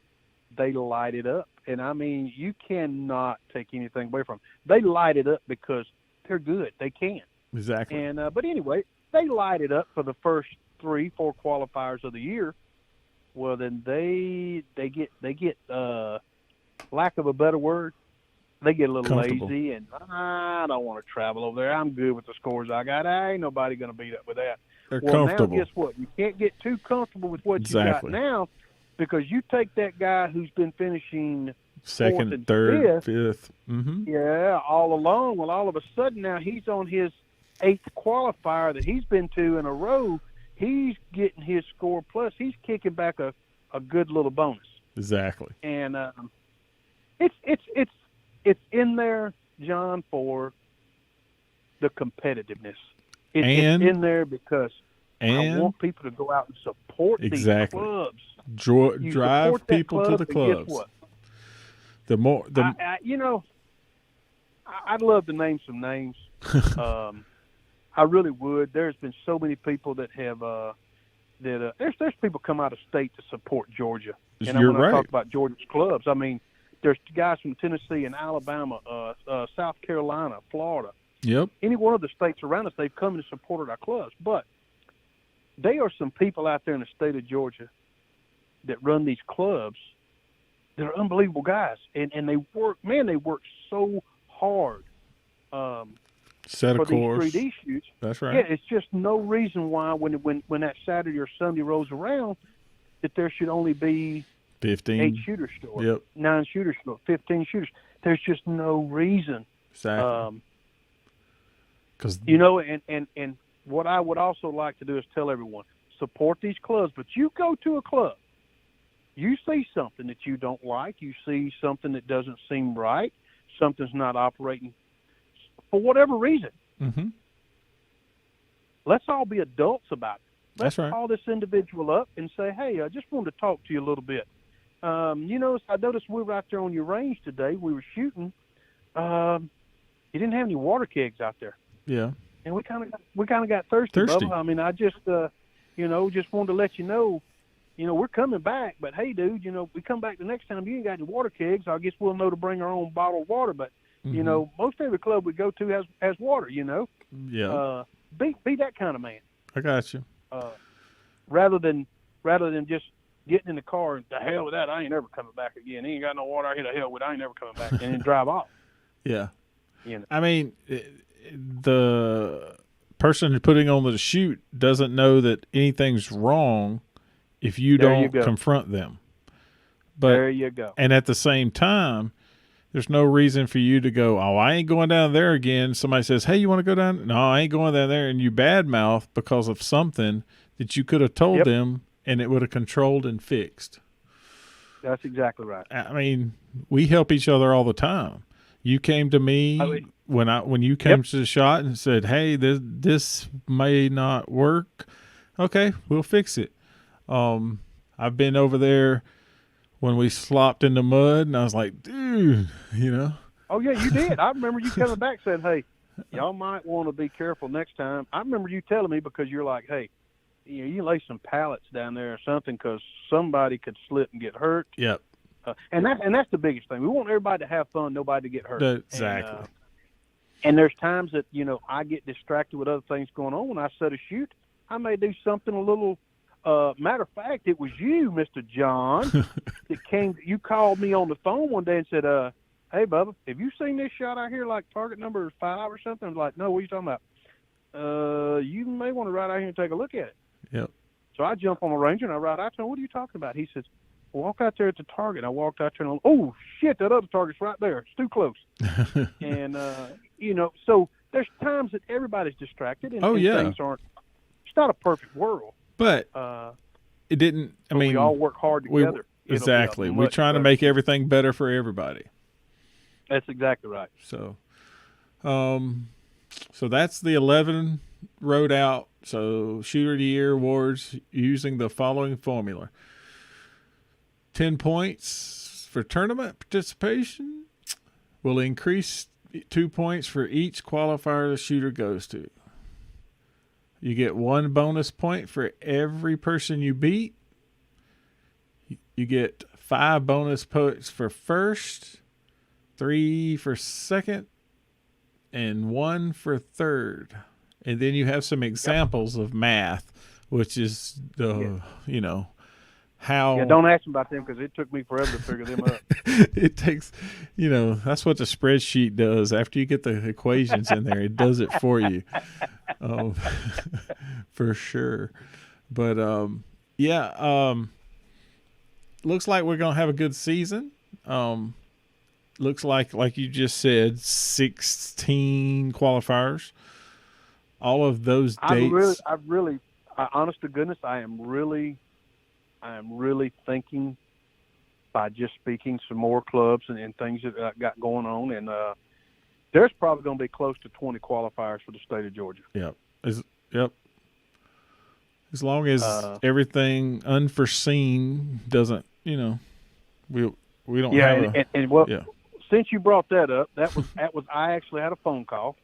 Speaker 2: they light it up. And I mean, you cannot take anything away from them. They light it up because they're good. They can.
Speaker 1: Exactly.
Speaker 2: And but anyway, they light it up for the first 3-4 qualifiers of the year. Well, then they get lack of a better word, they get a little lazy and I don't want to travel over there. I'm good with the scores I got. Ain't nobody going to beat up with that.
Speaker 1: They're comfortable.
Speaker 2: Now guess what? You can't get too comfortable with what you got now, because you take that guy who's been finishing
Speaker 1: second, third, fifth.
Speaker 2: Mm-hmm. Yeah, all along. Well, all of a sudden now he's on his 8th qualifier that he's been to in a row. He's getting his score plus. He's kicking back a good little bonus.
Speaker 1: Exactly.
Speaker 2: And it's in there, John, for the competitiveness. It's in there because I want people to go out and support these clubs.
Speaker 1: Drive people to the clubs.
Speaker 2: Guess what? I'd love to name some names. I really would. There's been so many people that have there's people come out of state to support Georgia. And
Speaker 1: You're
Speaker 2: when
Speaker 1: right.
Speaker 2: I talk about Georgia's clubs, I mean there's guys from Tennessee and Alabama, South Carolina, Florida.
Speaker 1: Yep.
Speaker 2: Any one of the states around us, they've come and supported our clubs. But there are some people out there in the state of Georgia that run these clubs that are unbelievable guys. And they work so hard.
Speaker 1: Set a course.
Speaker 2: These 3D shoots.
Speaker 1: That's right.
Speaker 2: Yeah, it's just no reason why when that Saturday or Sunday rolls around that there should only be
Speaker 1: 15
Speaker 2: 8 shooters stored,
Speaker 1: yep.
Speaker 2: 9 shooters stored, 15 shooters. There's just no reason.
Speaker 1: Exactly.
Speaker 2: And what I would also like to do is tell everyone, support these clubs, but you go to a club, you see something that you don't like, you see something that doesn't seem right, something's not operating for whatever reason.
Speaker 1: Mm-hmm.
Speaker 2: Let's all be adults about it. Let's
Speaker 1: That's right.
Speaker 2: call this individual up and say, hey, I just wanted to talk to you a little bit. I noticed we were out there on your range today. We were shooting. You didn't have any water kegs out there.
Speaker 1: Yeah.
Speaker 2: And we kind of got thirsty. Bubba. I mean, I just just wanted to let you know, we're coming back. But hey, dude, we come back the next time. You ain't got any water kegs. I guess we'll know to bring our own bottled water. But most every club we go to has water.
Speaker 1: Yeah.
Speaker 2: Be that kind of man.
Speaker 1: I got you.
Speaker 2: Rather than just getting in the car and the hell with that, I ain't never coming back again. He ain't got no water. I hit the hell with it. I ain't never coming back, and then drive off.
Speaker 1: Yeah. I mean, the person putting on the shoot doesn't know that anything's wrong if you don't confront them. But
Speaker 2: there you go.
Speaker 1: And at the same time, there's no reason for you to go, oh, I ain't going down there again. Somebody says, hey, you want to go down? No, I ain't going down there. And you badmouth because of something that you could have told them and it would have controlled and fixed.
Speaker 2: That's exactly right.
Speaker 1: I mean, we help each other all the time. You came to me when you came to the shot and said, hey, this may not work. Okay, we'll fix it. I've been over there when we slopped in the mud, and I was like, dude,
Speaker 2: Oh, yeah, you did. I remember you coming back saying, hey, y'all might want to be careful next time. I remember you telling me because you're like, hey, you lay some pallets down there or something because somebody could slip and get hurt.
Speaker 1: Yep.
Speaker 2: And that's the biggest thing. We want everybody to have fun, nobody to get hurt.
Speaker 1: Exactly.
Speaker 2: And there's times that, I get distracted with other things going on. When I set a shoot, I may do something a little matter of fact, it was you, Mr. John, that came. You called me on the phone one day and said, hey, Bubba, have you seen this shot out here, like target number 5 or something? I was like, no, what are you talking about? You may want to ride out here and take a look at it.
Speaker 1: Yep.
Speaker 2: So I jump on the Ranger and I ride out to him. What are you talking about? He says, walk out there at the target. I walked out there and oh, shit, that other target's right there. It's too close. And, so there's times that everybody's distracted and, things aren't, it's not a perfect world.
Speaker 1: But it didn't,
Speaker 2: we all work hard together.
Speaker 1: Exactly. We're trying to make everything better for everybody.
Speaker 2: That's exactly right.
Speaker 1: So, So that's the 11 wrote out. So Shooter of the Year awards using the following formula: 10 points for tournament participation will increase 2 points for each qualifier the shooter goes to. You get 1 bonus point for every person you beat. You get 5 bonus points for first, 3 for second, and 1 for third. And then you have some examples of math, which is how.
Speaker 2: Yeah, don't ask them about them because it took me forever to figure them out.
Speaker 1: It takes, that's what the spreadsheet does. After you get the equations in there, it does it for you. For sure. But looks like we're gonna have a good season. Looks like you just said, 16 qualifiers. All of those dates.
Speaker 2: Honest to goodness, I am really thinking by just speaking some more clubs and things that I got going on, and there's probably going to be close to 20 qualifiers for the state of Georgia.
Speaker 1: Yep. As long as everything unforeseen doesn't, we don't have
Speaker 2: since you brought that up, that was I actually had a phone call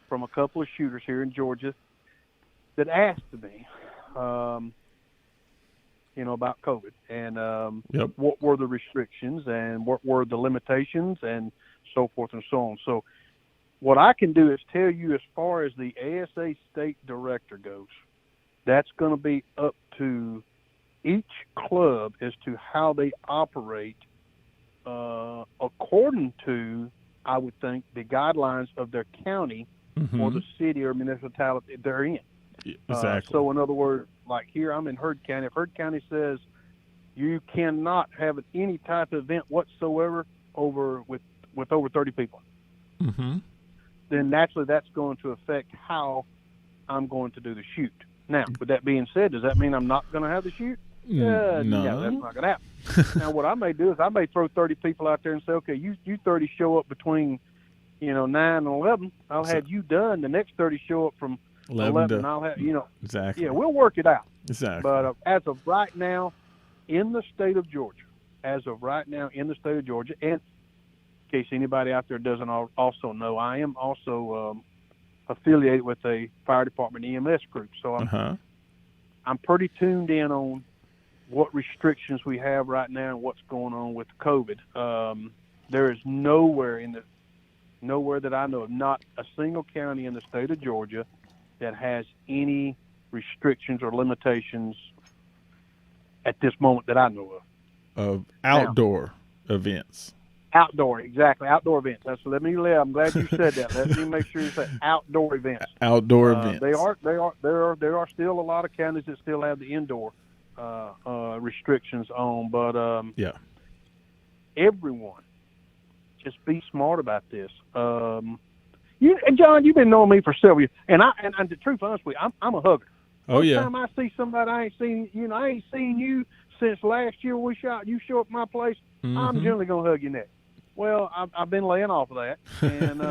Speaker 2: from a couple of shooters here in Georgia that asked me, about COVID and what were the restrictions and what were the limitations and so forth and so on. So what I can do is tell you, as far as the ASA State director goes, that's going to be up to each club as to how they operate according to, I would think, the guidelines of their county or the city or municipality they're in.
Speaker 1: Exactly.
Speaker 2: So in other words, like here, I'm in Heard County. If Heard County says you cannot have any type of event whatsoever with over 30 people, then naturally that's going to affect how I'm going to do the shoot. Now, with that being said, does that mean I'm not going to have the shoot?
Speaker 1: No,
Speaker 2: that's not going to happen. Now, what I may do is I may throw 30 people out there and say, okay, you 30 show up between 9 and 11. I'll have you done. The next 30 show up from 11 I'll have,
Speaker 1: Exactly.
Speaker 2: Yeah, we'll work it out.
Speaker 1: Exactly.
Speaker 2: But as of right now, in the state of Georgia, and in case anybody out there doesn't also know, I am also affiliated with a fire department EMS group. So I'm pretty tuned in on what restrictions we have right now and what's going on with COVID. There is nowhere that I know of, not a single county in the state of Georgia that has any restrictions or limitations at this moment that I know
Speaker 1: of outdoor events.
Speaker 2: Outdoor events. I'm glad you said that. Let me make sure you say outdoor events.
Speaker 1: Outdoor events.
Speaker 2: There are still a lot of counties that still have the indoor restrictions on, but everyone just be smart about this. And John, you've been knowing me for several years, and the truth, honestly, I'm a hugger.
Speaker 1: Oh yeah.
Speaker 2: Every time I see somebody I ain't seen you since last year when you show up at my place, I'm generally gonna hug your neck. Well, I've been laying off of that, and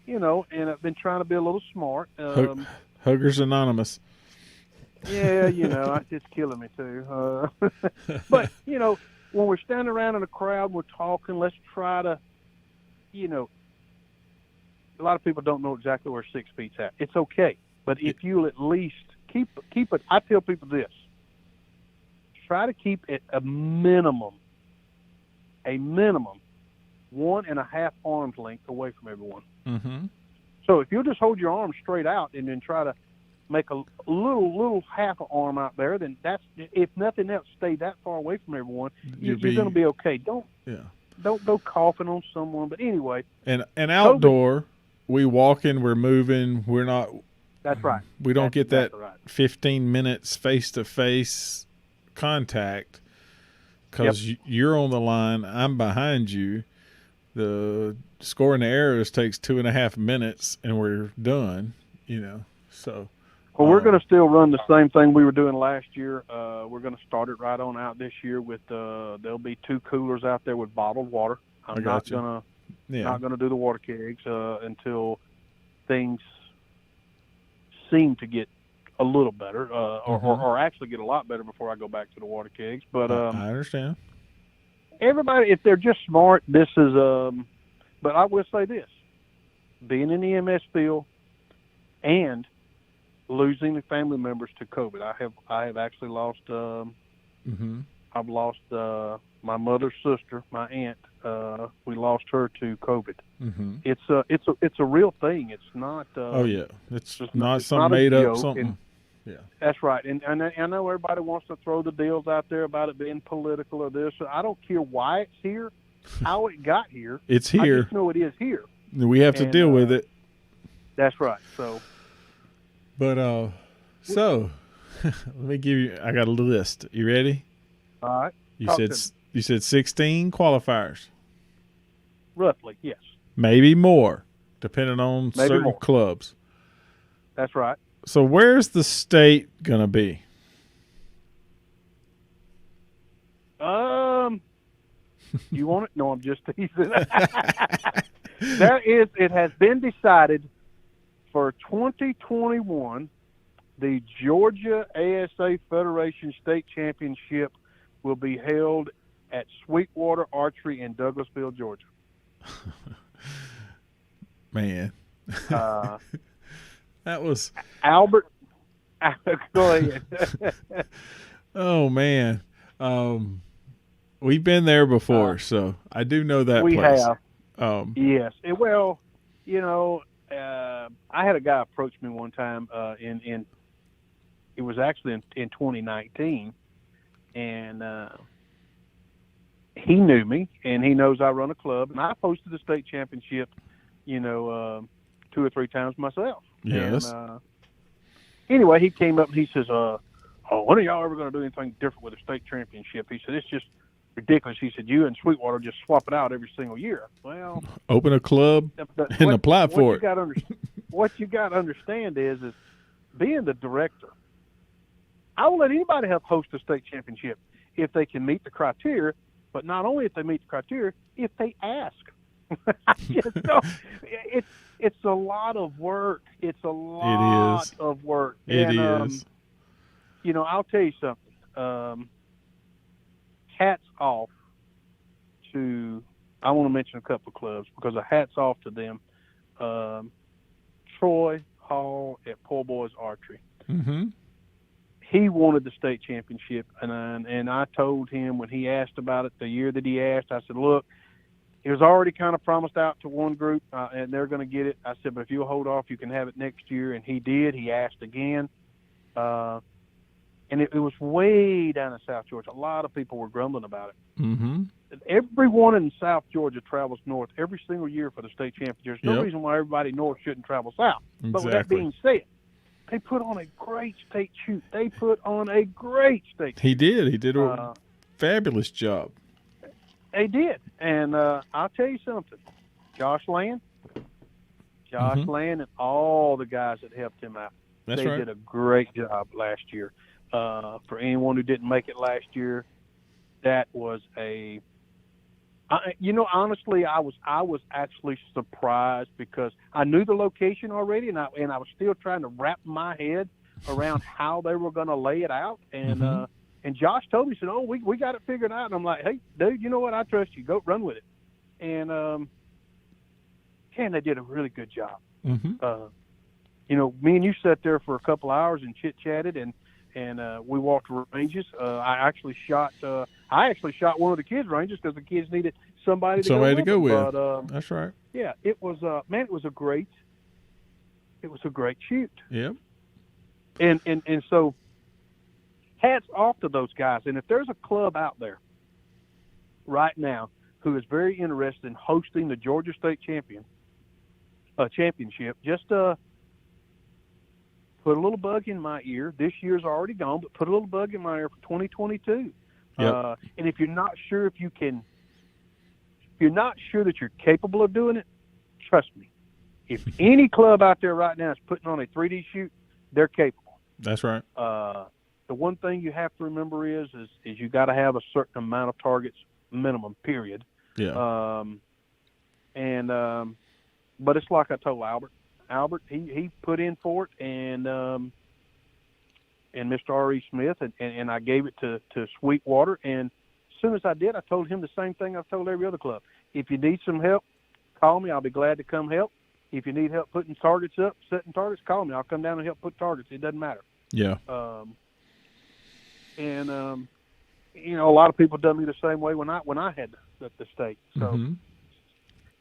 Speaker 2: and I've been trying to be a little smart.
Speaker 1: Huggers Anonymous.
Speaker 2: Yeah, it's killing me too. But when we're standing around in a crowd, we're talking. Let's try to, a lot of people don't know exactly where 6 feet's at. It's okay, but if you'll at least keep it. I tell people this: try to keep it a minimum 1.5 arms length away from everyone. So if you'll just hold your arm straight out and then try to make a little half an arm out there, then that's, if nothing else, stay that far away from everyone. You're going to be okay. Don't go coughing on someone. But anyway,
Speaker 1: and outdoor, we walking, we're moving, we're not.
Speaker 2: That's right.
Speaker 1: We don't get that 15 minutes face to face contact because you're on the line, I'm behind you. The scoring the arrows takes 2.5 minutes, and we're done. So.
Speaker 2: Well, we're going to still run the same thing we were doing last year. We're going to start it right on out this year with there'll be 2 coolers out there with bottled water. I'm not going to Not going to do the water kegs until things seem to get a little better, or actually get a lot better before I go back to the water kegs. But
Speaker 1: I understand.
Speaker 2: Everybody, if they're just smart, this is. But I will say this: being in the EMS field and losing the family members to COVID, I have actually lost. I've lost my mother's sister, my aunt. We lost her to COVID. It's a real thing. It's not.
Speaker 1: It's not some made up something. Yeah,
Speaker 2: that's right. And I know everybody wants to throw the deals out there about it being political or this. I don't care why it's here, how it got here.
Speaker 1: It's here.
Speaker 2: I just know it is here.
Speaker 1: We have to deal with it.
Speaker 2: That's right. So.
Speaker 1: But let me give you. I got a list. You ready?
Speaker 2: All right.
Speaker 1: You said 16 qualifiers.
Speaker 2: Roughly, yes.
Speaker 1: Maybe more, depending on certain clubs.
Speaker 2: That's right.
Speaker 1: So where's the state gonna be?
Speaker 2: You want it? No, I'm just teasing. It has been decided for 2021, the Georgia ASA Federation State Championship will be held at Sweetwater Archery in Douglasville, Georgia.
Speaker 1: Man. That was
Speaker 2: Albert. Go ahead.
Speaker 1: Oh man, we've been there before, so I do know that
Speaker 2: we
Speaker 1: place.
Speaker 2: Have. Yes. Well, I had a guy approach me one time. It was actually in 2019, and he knew me, and he knows I run a club, and I've hosted the state championship, 2 or 3 times myself.
Speaker 1: Yes.
Speaker 2: And, anyway, he came up and he says, when are y'all ever going to do anything different with the state championship? He said, it's just ridiculous. He said, you and Sweetwater just swap it out every single year. Well,
Speaker 1: open a club and apply for it.
Speaker 2: What you got to understand is being the director, I will let anybody help host a state championship if they can meet the criteria, but not only if they meet the criteria, if they ask. It's a lot of work. It's a lot of work.
Speaker 1: It is.
Speaker 2: I'll tell you something. Hats off to, I want to mention a couple of clubs because hats off to them. Troy Hall at Poor Boys Archery.
Speaker 1: Mm-hmm.
Speaker 2: He wanted the state championship, and I told him when he asked about it the year that he asked, I said, look, it was already kind of promised out to one group, and they're going to get it. I said, but if you'll hold off, you can have it next year. And he did. He asked again. And it was way down in South Georgia. A lot of people were grumbling about it.
Speaker 1: Mm-hmm.
Speaker 2: Everyone in South Georgia travels north every single year for the state championship. There's no reason why everybody north shouldn't travel south.
Speaker 1: Exactly.
Speaker 2: But with that being said, they put on a great state shoot.
Speaker 1: He did. He did a fabulous job.
Speaker 2: They did. And I'll tell you something. Josh Land and all the guys that helped him out.
Speaker 1: They
Speaker 2: did a great job last year. For anyone who didn't make it last year, that was honestly, I was actually surprised because I knew the location already, and I was still trying to wrap my head around how they were going to lay it out. And and Josh told me, he said, "Oh, we got it figured out." And I'm like, "Hey, dude, you know what? I trust you. Go run with it." And they did a really good job.
Speaker 1: Mm-hmm.
Speaker 2: Me and you sat there for a couple hours and chit chatted, and we walked ranges. I actually shot one of the kids' ranges because the kids needed somebody to go with. But,
Speaker 1: that's right.
Speaker 2: Yeah, it was it was a great shoot.
Speaker 1: Yep.
Speaker 2: And so hats off to those guys. And if there's a club out there right now who is very interested in hosting the Georgia State championship, just put a little bug in my ear. This year's already gone, but put a little bug in my ear for 2022.
Speaker 1: Yep.
Speaker 2: And if you're not sure that you're capable of doing it, trust me. If any club out there right now is putting on a 3D shoot, they're capable.
Speaker 1: That's right.
Speaker 2: The one thing you have to remember is you got to have a certain amount of targets minimum, period.
Speaker 1: Yeah.
Speaker 2: And but it's like I told Albert. Albert, he put in for it, and Mr. R.E. Smith, and I gave it to Sweetwater. And as soon as I did, I told him the same thing I've told every other club. If you need some help, call me. I'll be glad to come help. If you need help putting targets up, setting targets, call me. I'll come down and help put targets. It doesn't matter.
Speaker 1: Yeah.
Speaker 2: You know, a lot of people done me the same way when I had the state. So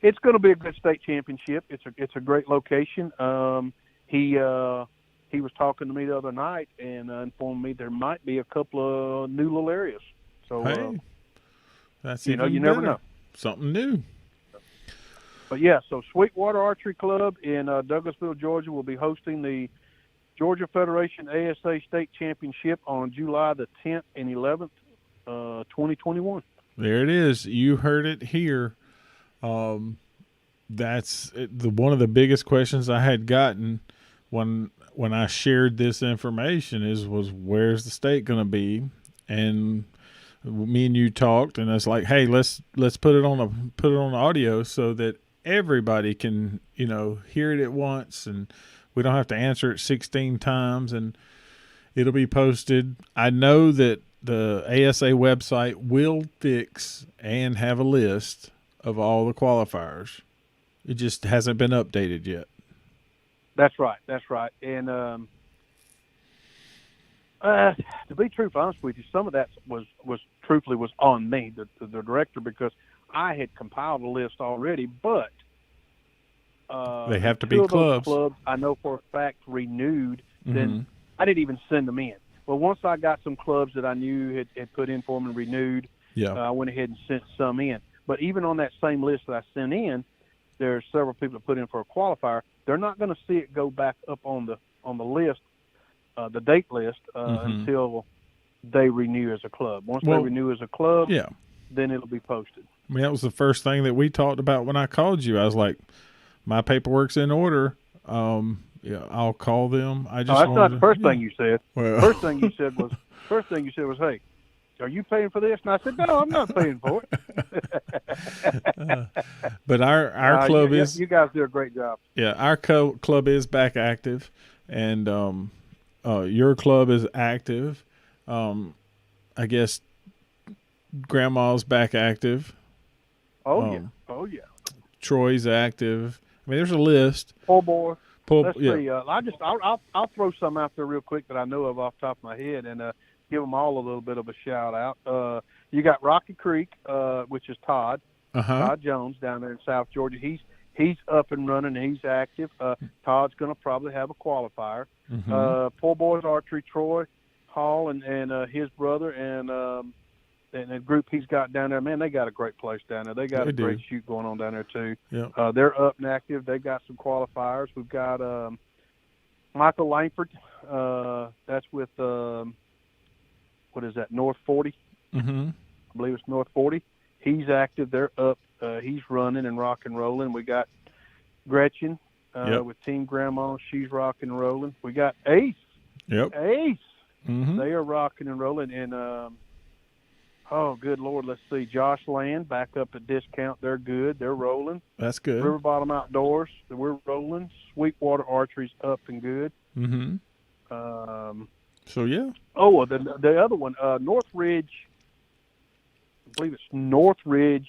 Speaker 2: it's going to be a good state championship. It's a great location. He was talking to me the other night and informed me there might be a couple of new little areas. So
Speaker 1: hey, that's
Speaker 2: you never know.
Speaker 1: Something new.
Speaker 2: But yeah, so Sweetwater Archery Club in Douglasville, Georgia, will be hosting the Georgia Federation ASA State Championship on July the 10th and 11th, 2021.
Speaker 1: There it is. You heard it here. That's one of the biggest questions I had gotten when I shared this information was where's the state going to be? And me and you talked, and it's like, hey, let's put it on audio so that everybody can hear it at once, and we don't have to answer it 16 times, and it'll be posted. I know that the ASA website will fix and have a list of all the qualifiers. It just hasn't been updated yet.
Speaker 2: That's right. And to be truthfully honest with you, some of that was truthfully on me, the director, because I had compiled a list already, but
Speaker 1: they have to be clubs.
Speaker 2: Clubs I know for a fact renewed. Then I didn't even send them in. Well, once I got some clubs that I knew had put in for them and renewed, I went ahead and sent some in. But even on that same list that I sent in, there's several people that put in for a qualifier. They're not going to see it go back up on the list, the date list, until they renew as a club. Once they renew as a club, then it'll be posted.
Speaker 1: I mean, that was the first thing that we talked about when I called you. I was like, my paperwork's in order. I'll call them. That's
Speaker 2: not the first thing you said. Well, first thing you said was, hey, are you paying for this? And I said, no, I'm not paying for
Speaker 1: it. But our club is.
Speaker 2: You guys do a great job.
Speaker 1: Yeah, our club is back active, and your club is active. I guess Grandma's back active.
Speaker 2: Oh yeah.
Speaker 1: Troy's active. I mean, there's a list.
Speaker 2: Poor boy. Let's see. I'll throw some out there real quick that I know of off the top of my head, and give them all a little bit of a shout out. You got Rocky Creek, which is Todd Jones down there in South Georgia. He's up and running. He's active. Todd's going to probably have a qualifier. Poor Boys Archery, Troy Hall and his brother and the group he's got down there. Man, they got a great place down there. They got a great shoot going on down there too.
Speaker 1: Yep.
Speaker 2: They're up and active. They got some qualifiers. We've got Michael Langford. That's with what is that? North 40. I believe it's North 40. He's active. They're up. He's running and rock and rolling. We got Gretchen with Team Grandma. She's rocking and rolling. We got Ace. Ace. They are rocking and rolling. And oh, good Lord, let's see. Josh Land back up at Discount. They're good. They're rolling.
Speaker 1: That's good.
Speaker 2: River Bottom Outdoors. We're rolling. Sweetwater Archery's up and good.
Speaker 1: So yeah.
Speaker 2: Oh, well, the other one, North Ridge. I believe it's North Ridge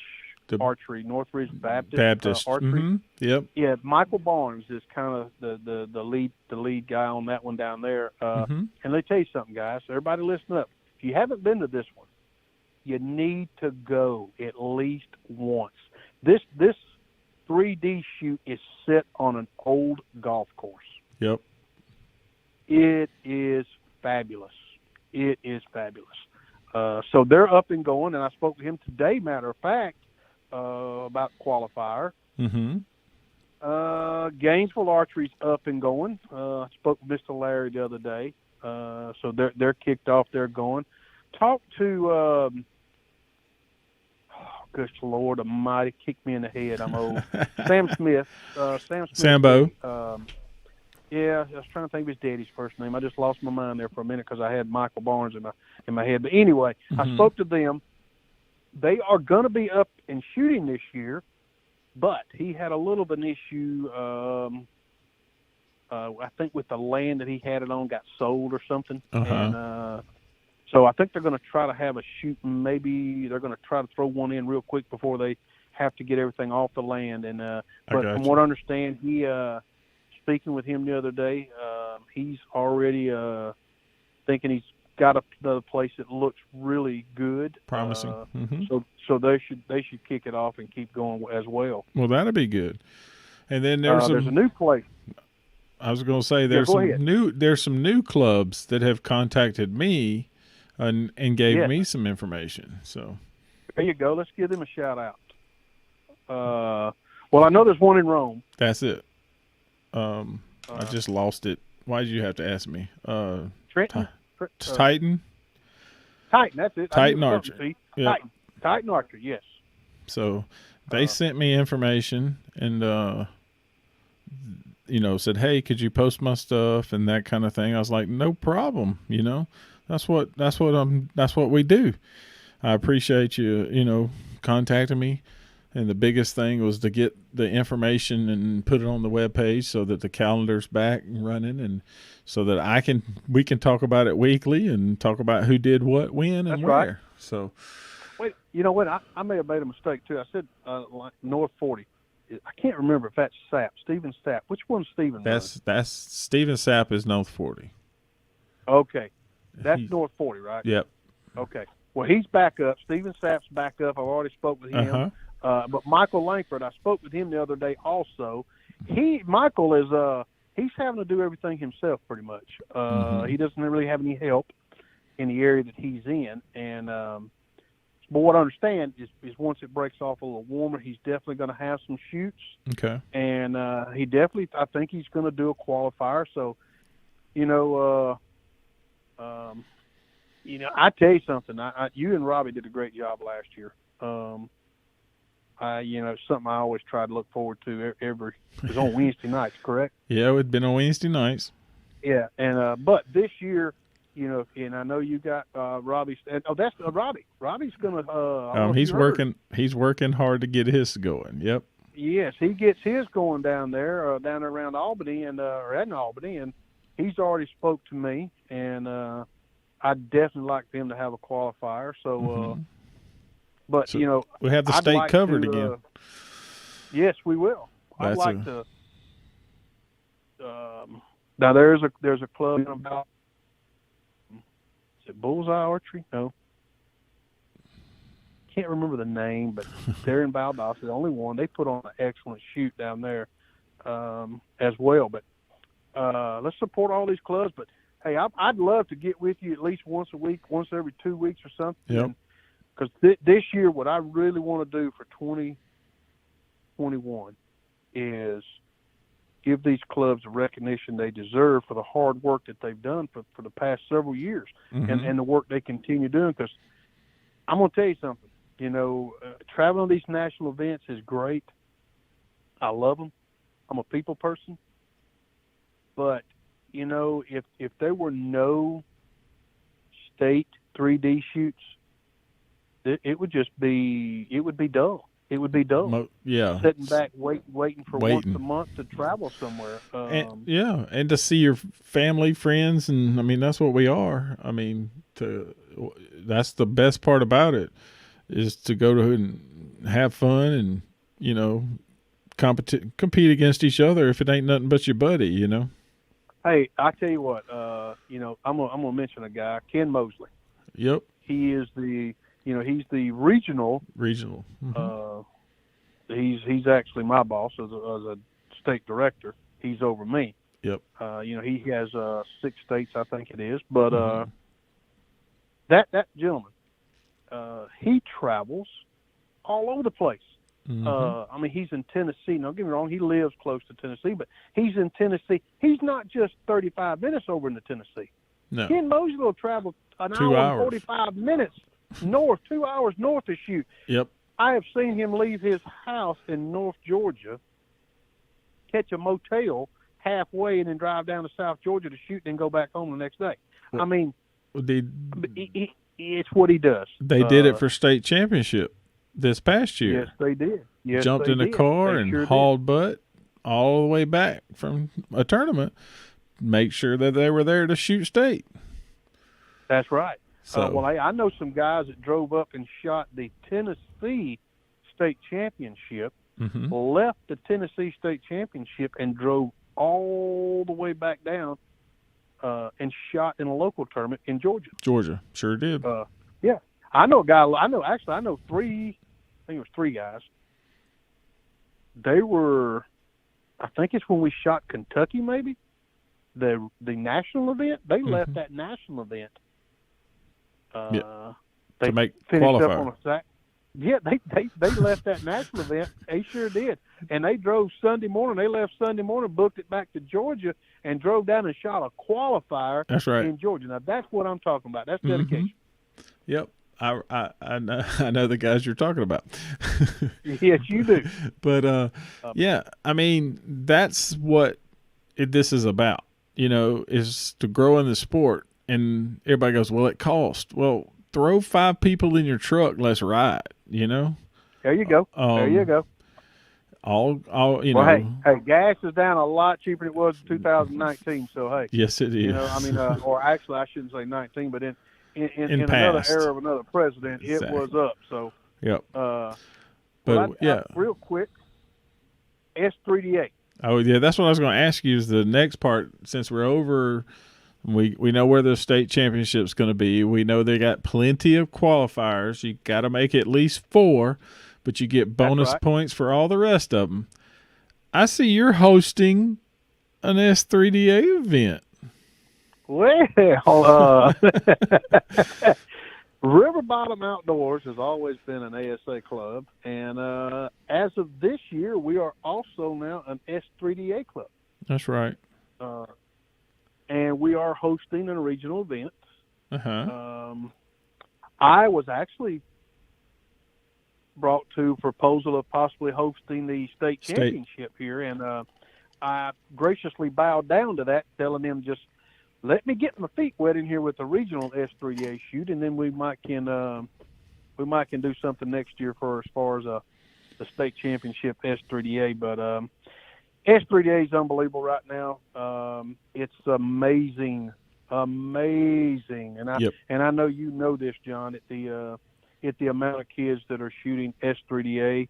Speaker 2: Archery, North Ridge Baptist Archery.
Speaker 1: Yep.
Speaker 2: Yeah, Michael Barnes is kind of the lead guy on that one down there. And let me tell you something, guys. Everybody listen up. If you haven't been to this one, you need to go at least once. This 3D shoot is set on an old golf course.
Speaker 1: Yep.
Speaker 2: It is fabulous. It is fabulous. So they're up and going, and I spoke to him today, matter of fact, about qualifier. Gainesville Archery's up and going. I spoke with Mr. Larry the other day. So they're kicked off. They're going. Talk to gosh, Lord Almighty, kick me in the head. I'm old. Sam Smith.
Speaker 1: Sambo.
Speaker 2: Yeah, I was trying to think of his daddy's first name. I just lost my mind there for a minute because I had Michael Barnes in my head. But anyway, I spoke to them. They are going to be up and shooting this year. but he had a little bit of an issue. I think with the land that he had it on got sold or something, and so I think they're going to try to have a shoot. Maybe they're going to try to throw one in real quick before they have to get everything off the land. And but from what I understand, he speaking with him the other day, he's already thinking he's got another place that looks really good,
Speaker 1: promising.
Speaker 2: So they should kick it off and keep going as well.
Speaker 1: Well, that'd be good. And then
Speaker 2: there's a new place.
Speaker 1: I was going to say there's some new clubs that have contacted me and gave me some information. So
Speaker 2: there you go. Let's give them a shout out. Well, I know there's one in Rome.
Speaker 1: That's it. I just lost it. Why did you have to ask me?
Speaker 2: Trenton.
Speaker 1: Titan.
Speaker 2: That's it.
Speaker 1: Titan Archery.
Speaker 2: Yep. Titan Archery. Yes.
Speaker 1: So they sent me information and said, hey, could you post my stuff and that kind of thing. I was like, no problem. That's what we do. I appreciate you, contacting me. And the biggest thing was to get the information and put it on the webpage so that the calendar's back and running, and so that we can talk about it weekly and talk about who did what, when, and where. Right. So,
Speaker 2: wait, you know what? I may have made a mistake too. I said like North 40. I can't remember if that's Sapp, Stephen Sapp. Which one's Stephen?
Speaker 1: That's Stephen Sapp is North 40.
Speaker 2: Okay, that's North 40, right?
Speaker 1: Yep.
Speaker 2: Okay. Well, he's back up. Stephen Sapp's back up. I've already spoke with him. But Michael Langford, I spoke with him the other day also. Michael is he's having to do everything himself pretty much. He doesn't really have any help in the area that he's in, and but what I understand is once it breaks off a little warmer, he's definitely going to have some shoots.
Speaker 1: Okay.
Speaker 2: And I think he's going to do a qualifier. So, I tell you something. You and Robbie did a great job last year. It's something I always try to look forward to it was on Wednesday nights, correct?
Speaker 1: Yeah, it's been on Wednesday nights.
Speaker 2: Yeah, and but this year, and I know you got Robbie. That's Robbie. Robbie's gonna.
Speaker 1: He's working. He's working hard to get his going. Yep.
Speaker 2: Yes, he gets his going down there around Albany or at Albany, and he's already spoke to me, and I'd definitely like them to have a qualifier. So, but
Speaker 1: we have the state covered again.
Speaker 2: Yes, we will. I'd like to. Now there's a club about. Is it Bullseye Archery? No. Can't remember the name, but they're in Valdosta. The only one. They put on an excellent shoot down there as well. But let's support all these clubs. But, hey, I'd love to get with you at least once a week, once every 2 weeks or something.
Speaker 1: Yep.
Speaker 2: Because this year what I really want to do for 2021 is give these clubs the recognition they deserve for the hard work that they've done for the past several years and the work they continue doing. Because I'm going to tell you something, traveling to these national events is great. I love them. I'm a people person. But, if there were no state 3D shoots, it would be dull. It would be dull.
Speaker 1: Yeah.
Speaker 2: Sitting back, waiting for once a month to travel somewhere.
Speaker 1: And to see your family, friends, and I mean that's what we are. I mean, that's the best part about it is to go to and have fun and compete against each other if it ain't nothing but your buddy.
Speaker 2: Hey, I tell you what. I'm gonna mention a guy, Ken Mosley.
Speaker 1: Yep.
Speaker 2: He is he's the regional.
Speaker 1: Mm-hmm.
Speaker 2: He's actually my boss as a state director. He's over me.
Speaker 1: Yep.
Speaker 2: He has 6 states, I think it is. But that gentleman, he travels all over the place. I mean, he's in Tennessee. Don't get me wrong, he lives close to Tennessee, but he's in Tennessee. He's not just 35 minutes over into Tennessee.
Speaker 1: No.
Speaker 2: Ken Mosley will travel an
Speaker 1: 2
Speaker 2: hour and 45 minutes north, 2 hours north to shoot.
Speaker 1: Yep.
Speaker 2: I have seen him leave his house in North Georgia, catch a motel halfway, and then drive down to South Georgia to shoot, and then go back home the next day. I mean, it's what he does.
Speaker 1: They did it for state championship. this past year.
Speaker 2: Yes, they did. Yes,
Speaker 1: Jumped
Speaker 2: they
Speaker 1: in a
Speaker 2: did.
Speaker 1: car
Speaker 2: They
Speaker 1: and
Speaker 2: sure
Speaker 1: hauled butt all the way back from a tournament. Make sure that they were there to shoot state.
Speaker 2: That's right.
Speaker 1: So,
Speaker 2: Well, I know some guys that drove up and shot the Tennessee State Championship, left the Tennessee State Championship, and drove all the way back down and shot in a local tournament in Georgia.
Speaker 1: Georgia, sure did.
Speaker 2: Yeah. I know a guy. I know three. I think it was three guys. They were, I think it's when we shot Kentucky, maybe the national event. They left that national event. They
Speaker 1: to make
Speaker 2: finished
Speaker 1: qualifier.
Speaker 2: up on a sack. Yeah, they left that national event. They sure did. And they drove Sunday morning. They left Sunday morning, booked it back to Georgia, and drove down and shot a qualifier.
Speaker 1: That's right.
Speaker 2: In Georgia. Now that's what I'm talking about. That's dedication.
Speaker 1: Yep. I know the guys you're talking about.
Speaker 2: Yes, you do.
Speaker 1: But yeah, I mean, that's what this is about. Is to grow in the sport. And everybody goes, well, it costs. Well, throw 5 people in your truck. Let's ride.
Speaker 2: There you go. There you go.
Speaker 1: All
Speaker 2: well, hey, gas is down a lot cheaper than it was in 2019. So hey,
Speaker 1: yes, it is.
Speaker 2: Or actually, I shouldn't say 19, but in another era of another president, exactly. It was up. So
Speaker 1: yep.
Speaker 2: Real quick, S3DA.
Speaker 1: Oh yeah, that's what I was going to ask you. Is the next part, since we're over. We know where the state championship's going to be. We know they got plenty of qualifiers. You got to make at least 4, but you get bonus points for all the rest of them. I see you're hosting an S3DA event.
Speaker 2: Well, River Bottom Outdoors has always been an ASA club, and as of this year, we are also now an S3DA club.
Speaker 1: That's right.
Speaker 2: And we are hosting a regional event. I was actually brought to a proposal of possibly hosting the state championship here, and I graciously bowed down to that, telling them just let me get my feet wet in here with the regional S3DA shoot, and then we might can do something next year for as far as the state championship S3DA. But S3DA is unbelievable right now. It's amazing, and I know you know this, John. At the amount of kids that are shooting S3DA,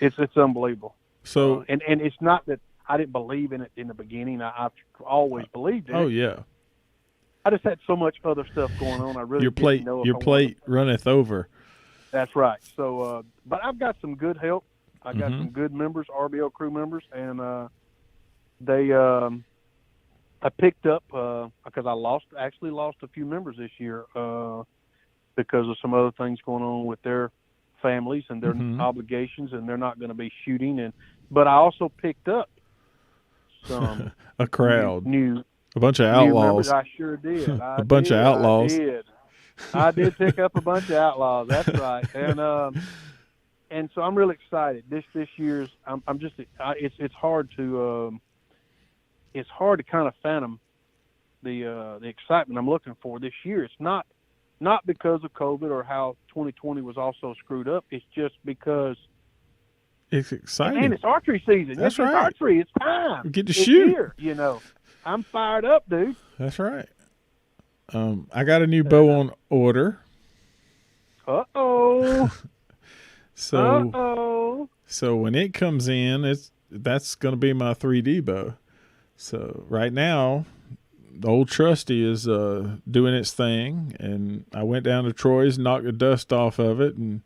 Speaker 2: it's unbelievable.
Speaker 1: So
Speaker 2: and it's not that I didn't believe in it in the beginning. I've always believed in it.
Speaker 1: Oh yeah.
Speaker 2: I just had so much other stuff going on. I really
Speaker 1: your plate runneth over.
Speaker 2: That's right. So, but I've got some good help. I got some good members, RBL crew members, and I picked up because I lost a few members this year because of some other things going on with their families and their obligations, and they're not going to be shooting. But I also picked up some
Speaker 1: a crowd,
Speaker 2: a
Speaker 1: bunch of outlaws.
Speaker 2: I sure did.
Speaker 1: A bunch of outlaws.
Speaker 2: I did pick up a bunch of outlaws. That's right, and so I'm really excited. This year's I'm just it's hard to kind of fathom the excitement I'm looking for this year. It's not because of COVID or how 2020 was also screwed up. It's just because
Speaker 1: it's exciting.
Speaker 2: And it's archery season.
Speaker 1: That's right.
Speaker 2: It's archery. It's time.
Speaker 1: We get to shoot.
Speaker 2: Here, I'm fired up, dude.
Speaker 1: That's right. I got a new bow on order.
Speaker 2: Uh-oh.
Speaker 1: So when it comes in, that's going to be my 3D bow. So right now, the old trusty is doing its thing, and I went down to Troy's, knocked the dust off of it, and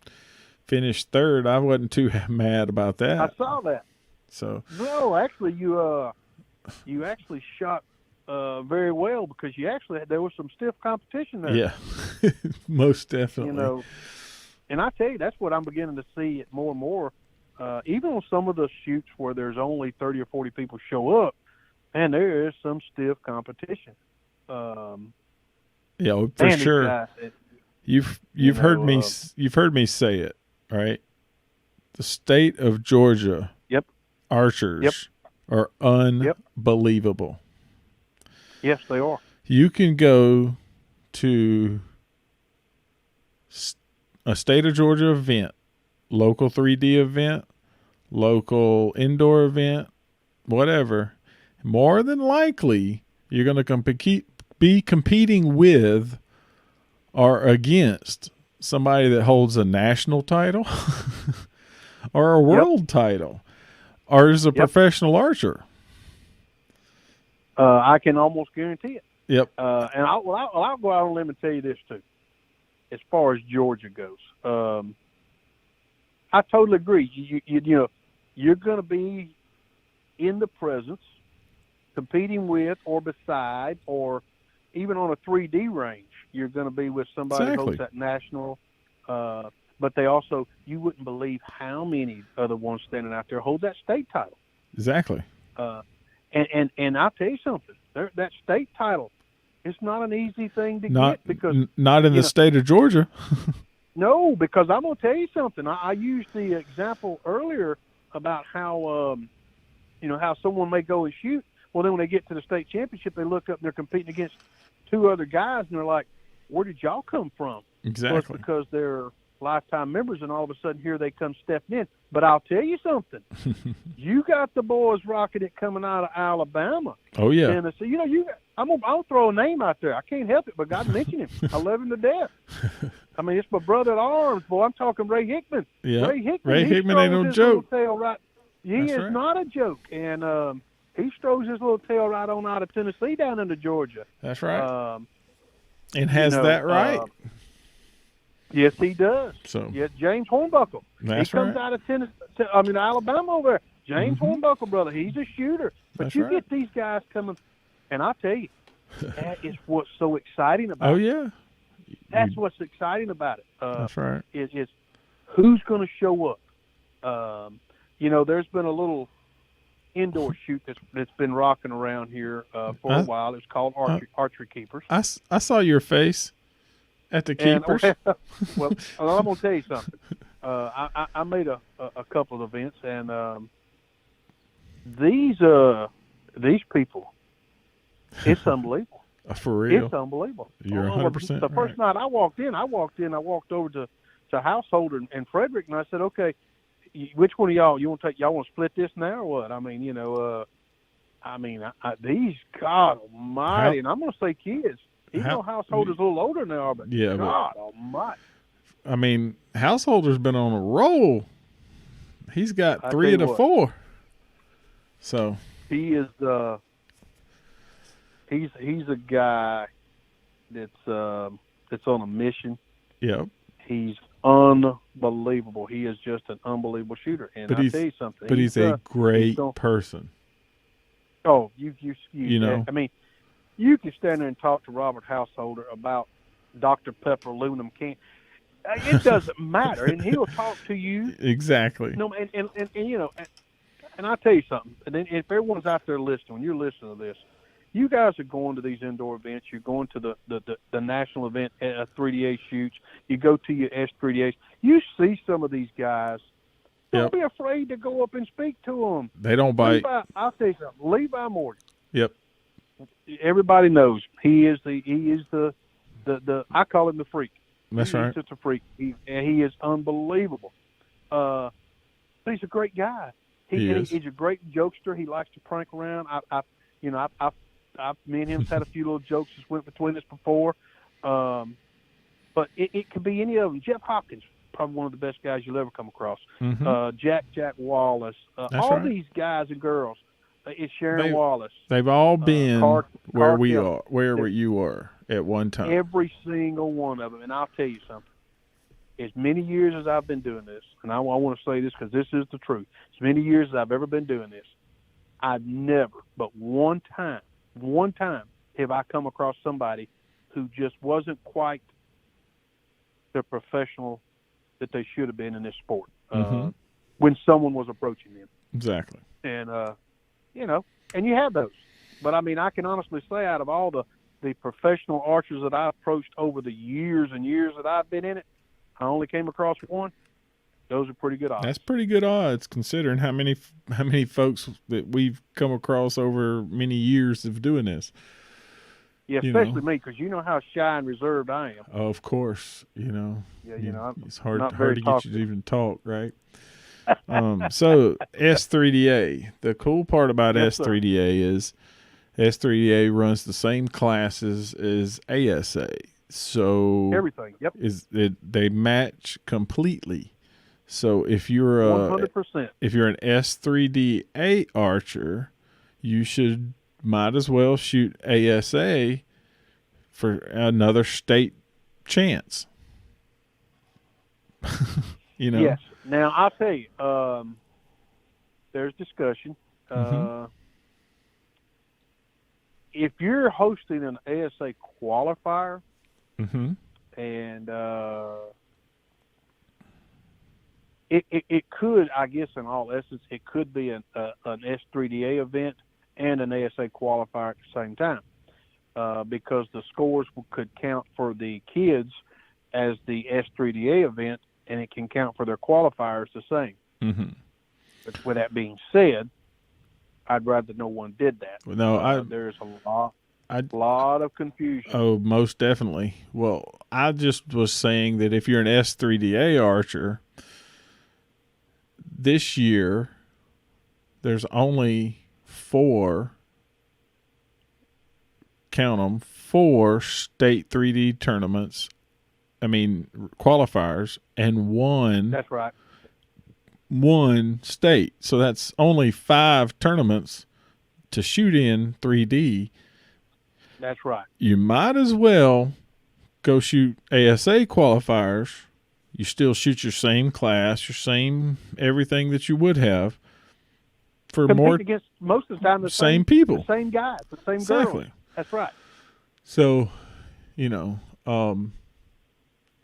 Speaker 1: finished third. I wasn't too mad about that.
Speaker 2: I saw that.
Speaker 1: So
Speaker 2: no, actually, you actually shot very well because there was some stiff competition there.
Speaker 1: Yeah, most definitely.
Speaker 2: And I tell you, that's what I'm beginning to see it more and more. Even on some of the shoots where there's only 30 or 40 people show up, and there is some stiff competition.
Speaker 1: Yeah, for sure. You've heard me say it, right? The state of Georgia, archers are unbelievable.
Speaker 2: Yes, they are.
Speaker 1: You can go to a state of Georgia event, local 3D event, local indoor event, whatever, more than likely you're going to be competing with or against somebody that holds a national title or a world title or is a professional archer.
Speaker 2: I can almost guarantee it.
Speaker 1: Yep.
Speaker 2: And I'll go out on a limb and tell you this too. As far as Georgia goes, I totally agree. You know, you're going to be in the presence, competing with or beside, or even on a 3D range, you're going to be with somebody who holds that national. But they also, you wouldn't believe how many other ones standing out there hold that state title.
Speaker 1: Exactly.
Speaker 2: And I'll tell you something. That state title, it's not an easy thing to get because
Speaker 1: not in the state of Georgia.
Speaker 2: No, because I'm going to tell you something. I used the example earlier about how how someone may go and shoot. Well, then when they get to the state championship, they look up and they're competing against two other guys, and they're like, "Where did y'all come from?"
Speaker 1: Exactly.
Speaker 2: Well, it's because they're lifetime members, and all of a sudden here they come stepping in. But I'll tell you something. You got the boys rocking it coming out of Alabama.
Speaker 1: Oh yeah.
Speaker 2: Tennessee. I'll throw a name out there. I can't help it, but God mentioned him. I love him to death. I mean, it's my brother at arms, boy. I'm talking Ray Hickman.
Speaker 1: Yeah.
Speaker 2: Ray Hickman
Speaker 1: ain't no joke.
Speaker 2: He is not a joke, and he throws his little tail right on out of Tennessee down into Georgia.
Speaker 1: That's right. And has that right.
Speaker 2: Yes, he does.
Speaker 1: So
Speaker 2: yes, James Hornbuckle.
Speaker 1: That's
Speaker 2: he comes out of Alabama over there. James Hornbuckle, brother. He's a shooter. But
Speaker 1: That's
Speaker 2: you
Speaker 1: right.
Speaker 2: get these guys coming, and I'll tell you, that is what's so exciting about it.
Speaker 1: Oh yeah.
Speaker 2: That's what's exciting about it.
Speaker 1: That's right.
Speaker 2: Is who's going to show up? There's been a little indoor shoot that's been rocking around here for a while. It's called Archery Keepers.
Speaker 1: I saw your face at the Keepers.
Speaker 2: Well, I'm going to tell you something. I made a couple of events, and these people, it's unbelievable.
Speaker 1: For real?
Speaker 2: It's unbelievable.
Speaker 1: You're 100%
Speaker 2: The first night I walked over to Householder and Frederick, and I said, okay, which one of y'all y'all want to split this now or what? I mean, these, God almighty, and I'm going to say kids. Even though Householder's a little older now, but God almighty.
Speaker 1: I mean, Householder's been on a roll. He's got 3 of the 4. So
Speaker 2: he is he's a guy that's on a mission.
Speaker 1: Yep.
Speaker 2: He's unbelievable. He is just an unbelievable shooter. And I'll tell you something.
Speaker 1: But he's a great person.
Speaker 2: Oh, you know. I mean, you can stand there and talk to Robert Householder about Dr. Pepper aluminum can. It doesn't matter, and he'll talk to you.
Speaker 1: Exactly.
Speaker 2: And I'll tell you something. And then if everyone's out there listening, when you're listening to this, you guys are going to these indoor events. You're going to the national event, 3DA shoots. You go to your S3DAs. You see some of these guys. Don't be afraid to go up and speak to them.
Speaker 1: They don't bite.
Speaker 2: I'll tell you something. Levi Morgan.
Speaker 1: Yep.
Speaker 2: Everybody knows he is the I call him the freak.
Speaker 1: That's right.
Speaker 2: He's just a freak. He is unbelievable. He's a great guy. He's a great jokester. He likes to prank around. Me and him had a few little jokes that went between us before. But it could be any of them. Jeff Hopkins, probably one of the best guys you'll ever come across.
Speaker 1: Mm-hmm.
Speaker 2: Jack Wallace. All these guys and girls. It's Sharon Wallace.
Speaker 1: They've all been where we
Speaker 2: Kelly.
Speaker 1: are, where you were at one time.
Speaker 2: Every single one of them. And I'll tell you something. As many years as I've been doing this, and I want to say this because this is the truth. As many years as I've ever been doing this, I've never, but one time have I come across somebody who just wasn't quite the professional that they should have been in this sport when someone was approaching them.
Speaker 1: Exactly.
Speaker 2: And, and you have those. But, I mean, I can honestly say out of all the professional archers that I've approached over the years and years that I've been in it, I only came across one. Those are pretty good odds.
Speaker 1: That's pretty good odds considering how many folks that we've come across over many years of doing this.
Speaker 2: Yeah, especially me, because you know how shy and reserved I am.
Speaker 1: Oh, of course,
Speaker 2: Yeah,
Speaker 1: it's hard
Speaker 2: not
Speaker 1: to get
Speaker 2: talkative.
Speaker 1: you to even talk, right? So S3DA, the cool part about S3DA is S3DA runs the same classes as ASA. So
Speaker 2: everything, yep,
Speaker 1: they match completely. So if you're
Speaker 2: 100%,
Speaker 1: if you're an S3DA archer, you might as well shoot ASA for another state chance.
Speaker 2: Yes. Now I'll tell you, there's discussion. If you're hosting an ASA qualifier, and it could, I guess, in all essence, it could be an S3DA event and an ASA qualifier at the same time, because the scores could count for the kids as the S3DA event, and it can count for their qualifiers the same. But with that being said, I'd rather no one did that.
Speaker 1: No,
Speaker 2: there's a lot of confusion.
Speaker 1: Oh, most definitely. Well, I just was saying that if you're an S3DA archer, this year there's only 4 state 3D tournaments. I mean, qualifiers, and 1.
Speaker 2: That's right.
Speaker 1: 1 state. So that's only 5 tournaments to shoot in 3D.
Speaker 2: That's right.
Speaker 1: You might as well go shoot ASA qualifiers. You still shoot your same class, your same everything that you would have for
Speaker 2: compete
Speaker 1: more
Speaker 2: against most of the time the
Speaker 1: same people,
Speaker 2: the same guys, the same
Speaker 1: exactly.
Speaker 2: girls. That's right.
Speaker 1: So,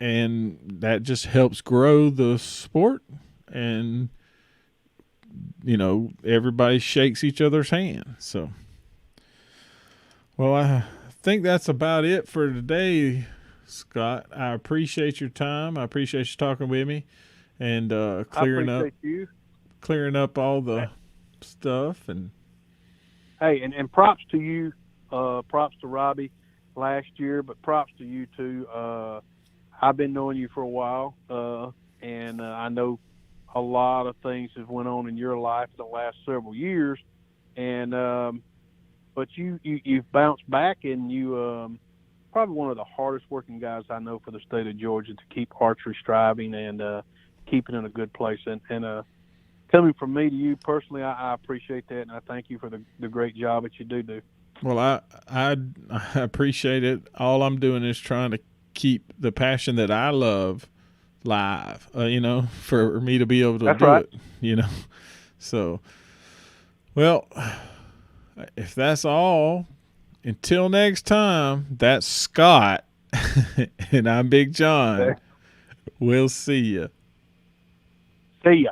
Speaker 1: and that just helps grow the sport, and everybody shakes each other's hand. So, well, I think that's about it for today, Scott. I appreciate your time. I appreciate you talking with me and clearing up all the stuff. And
Speaker 2: hey, and props to you, props to Robbie last year, but props to you too. I've been knowing you for a while, and I know a lot of things have went on in your life the last several years, and but you've bounced back, and you probably one of the hardest working guys I know for the state of Georgia to keep archery striving and keep it in a good place. And coming from me to you personally, I appreciate that, and I thank you for the great job that you do.
Speaker 1: Well, I appreciate it. All I'm doing is trying to keep the passion that I love live, for me to be able to do it, So, well, if that's all, until next time, that's Scott, and I'm Big John.
Speaker 2: Okay.
Speaker 1: We'll see you.
Speaker 2: See ya.